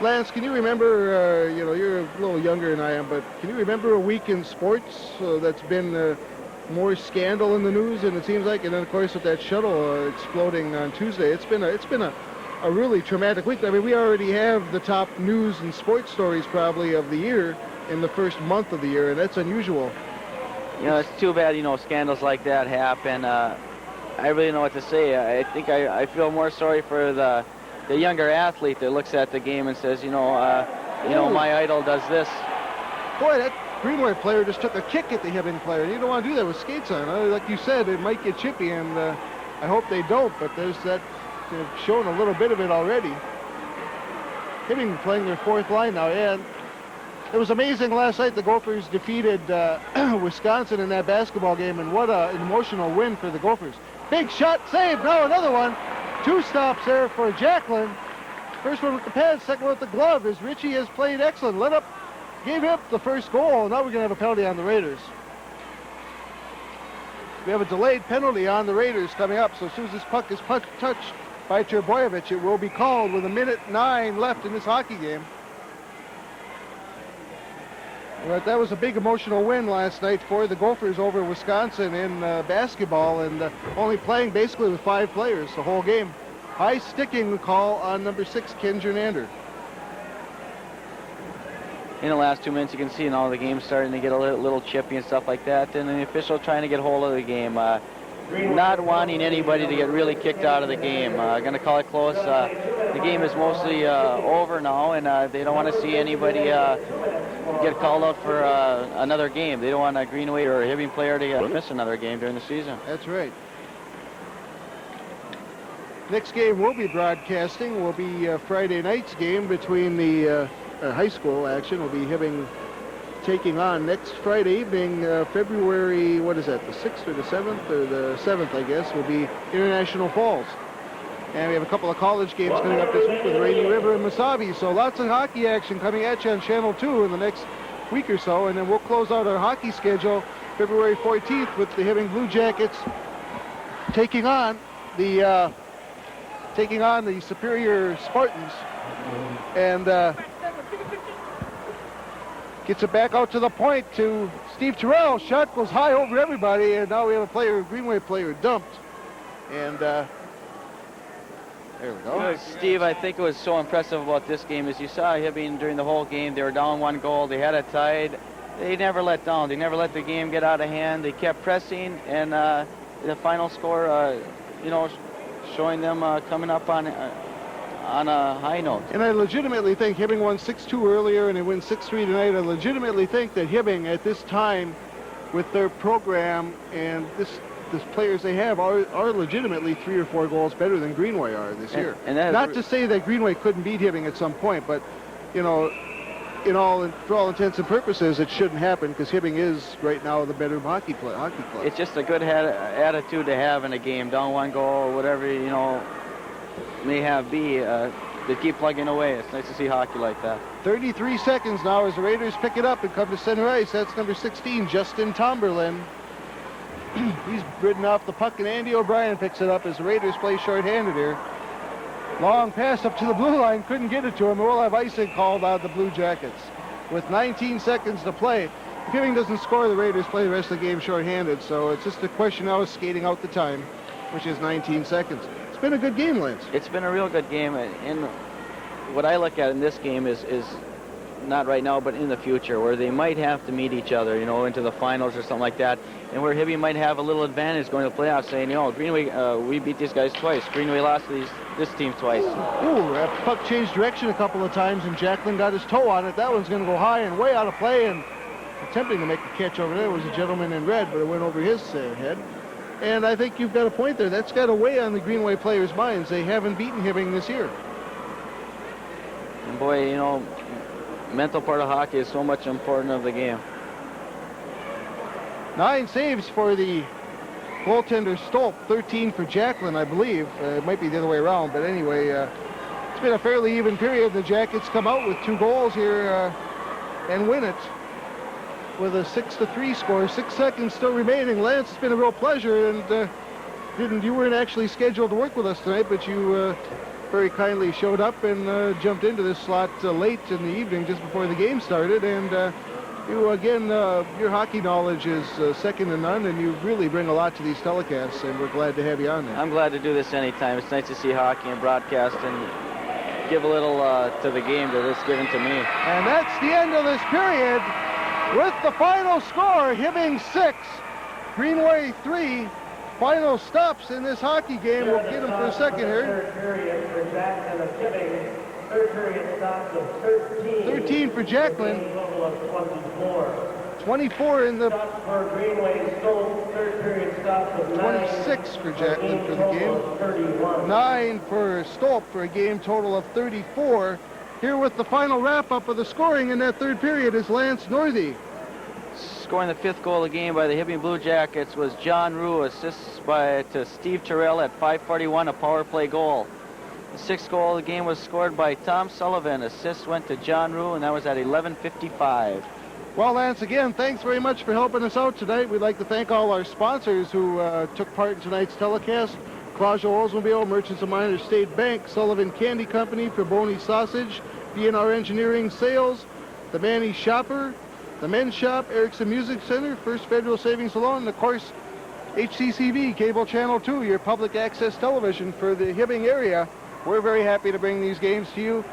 Lance, can you remember, you're a little younger than I am, but can you remember a week in sports that's been more scandal in the news, and it seems like, and then of course with that shuttle exploding on Tuesday, it's been a really traumatic week. I mean, we already have the top news and sports stories probably of the year in the first month of the year, and that's unusual.
You know, it's too bad, scandals like that happen. I really don't know what to say. I think I feel more sorry for the younger athlete that looks at the game and says, my idol does this.
Boy, that Greenway player just took a kick at the Hibbing player. You don't want to do that with skates on. Like you said, it might get chippy, and I hope they don't, but there's that, they've shown a little bit of it already. Hibbing playing their fourth line now, and it was amazing last night. The Gophers defeated Wisconsin in that basketball game, and what an emotional win for the Gophers. Big shot, saved, now another one. 2 stops there for Jacklin. First one with the pad, second one with the glove, as Richie has played excellent. Gave up the first goal. Now we're going to have a penalty on the Raiders. We have a delayed penalty on the Raiders coming up, so as soon as this puck is touched by Terboyevich, it will be called with 1:09 left in this hockey game. But that was a big emotional win last night for the Gophers over Wisconsin in basketball, and only playing basically with 5 players the whole game. High sticking call on number 6, Ken Jernander.
In the last 2 minutes, you can see the game starting to get a little chippy and stuff like that, and the official trying to get hold of the game. Not wanting anybody to get really kicked out of the game. Going to call it close. The game is mostly over now, and they don't want to see anybody get called out for another game. They don't want a Greenway or a Hibbing player to miss another game during the season.
That's right. Next game we'll be broadcasting will be Friday night's game between the high school action. Will be Hibbing taking on next Friday evening, February, what is that, the 6th or the 7th? Or the 7th, I guess, will be International Falls. And we have a couple of college games coming up this week with Rainy River and Mesabi. So lots of hockey action coming at you on Channel 2 in the next week or so. And then we'll close out our hockey schedule February 14th with the Hibbing Blue Jackets taking on the Superior Spartans. And gets it back out to the point to Steve Terrell. Shot goes high over everybody, and now we have a Greenway player dumped. And there we go.
Steve, I think it was so impressive about this game is you saw Hibbing during the whole game. They were down 1 goal. They had it tied. They never let down. They never let the game get out of hand. They kept pressing, and the final score, showing them coming up on a high note.
And I legitimately think Hibbing won 6-2 earlier, and they win 6-3 tonight. I legitimately think that Hibbing at this time, with their program and this players they have, are legitimately 3 or 4 goals better than Greenway are this year. And not to say that Greenway couldn't beat Hibbing at some point, but for all intents and purposes, it shouldn't happen because Hibbing is right now the better hockey club.
It's just a good attitude to have in a game, down one goal or whatever, may have be. They keep plugging away. It's nice to see hockey like that.
33 seconds now as the Raiders pick it up and come to center ice. That's number 16, Justin Tomberlin. He's ridden off the puck, and Andy O'Brien picks it up as the Raiders play shorthanded here. Long pass up to the blue line, couldn't get it to him. We'll have icing called on the Blue Jackets. With 19 seconds to play, if Hibbing doesn't score, the Raiders play the rest of the game shorthanded. So it's just a question now of skating out the time, which is 19 seconds. It's been a good game, Lance.
It's been a real good game, and what I look at in this game is not right now, but in the future, where they might have to meet each other, into the finals or something like that, and where Hibbing might have a little advantage going to the playoffs, saying, Greenway, we beat these guys twice. Greenway lost to this team twice.
Ooh, that puck changed direction a couple of times, and Jacklin got his toe on it. That one's going to go high and way out of play, and attempting to make a catch over there was a gentleman in red, but it went over his head. And I think you've got a point there. That's got to weigh on the Greenway players' minds. They haven't beaten Hibbing this year.
And boy, mental part of hockey is so much important of the game.
9 saves for the goaltender Stolp, 13 for Jacklin, I believe. It might be the other way around, but anyway, it's been a fairly even period. The Jackets come out with 2 goals here and win it with a 6-3 score. 6 seconds still remaining. Lance, it's been a real pleasure, and you weren't actually scheduled to work with us tonight, but you very kindly showed up and jumped into this slot late in the evening just before the game started, and you again, your hockey knowledge is second to none, and you really bring a lot to these telecasts, and we're glad to have you on there.
I'm glad to do this anytime. It's nice to see hockey and broadcast and give a little to the game that is given to me.
And that's the end of this period with the final score, Hibbing 6, Greenway 3. Final stops in this hockey game. We'll get them for a second here.
Third period for Jackson of Hibbing. Third period stops of 13.
13 for Jacklin.
Total of 24.
24 in the
Stops for Greenway Stolp. Third period stops of 9.
26 for Jacklin for the game.
31.
9 for Stolp for a game total of 34. Here with the final wrap-up of the scoring in that third period is Lance Northey.
Scoring the 5th goal of the game by the Hibbing Blue Jackets was John Rue, assists to Steve Terrell at 5:41, a power play goal. The 6th goal of the game was scored by Tom Sullivan. Assist went to John Rue, and that was at 11:55.
Well, Lance, again, thanks very much for helping us out tonight. We'd like to thank all our sponsors who took part in tonight's telecast. Claudio Oldsmobile, Merchants of Miners State Bank, Sullivan Candy Company, Perboni Sausage, B&R Engineering Sales, the Manny Shopper, the Men's Shop, Erickson Music Center, First Federal Savings Loan, and of course, HCCV, Cable Channel 2, your public access television for the Hibbing area. We're very happy to bring these games to you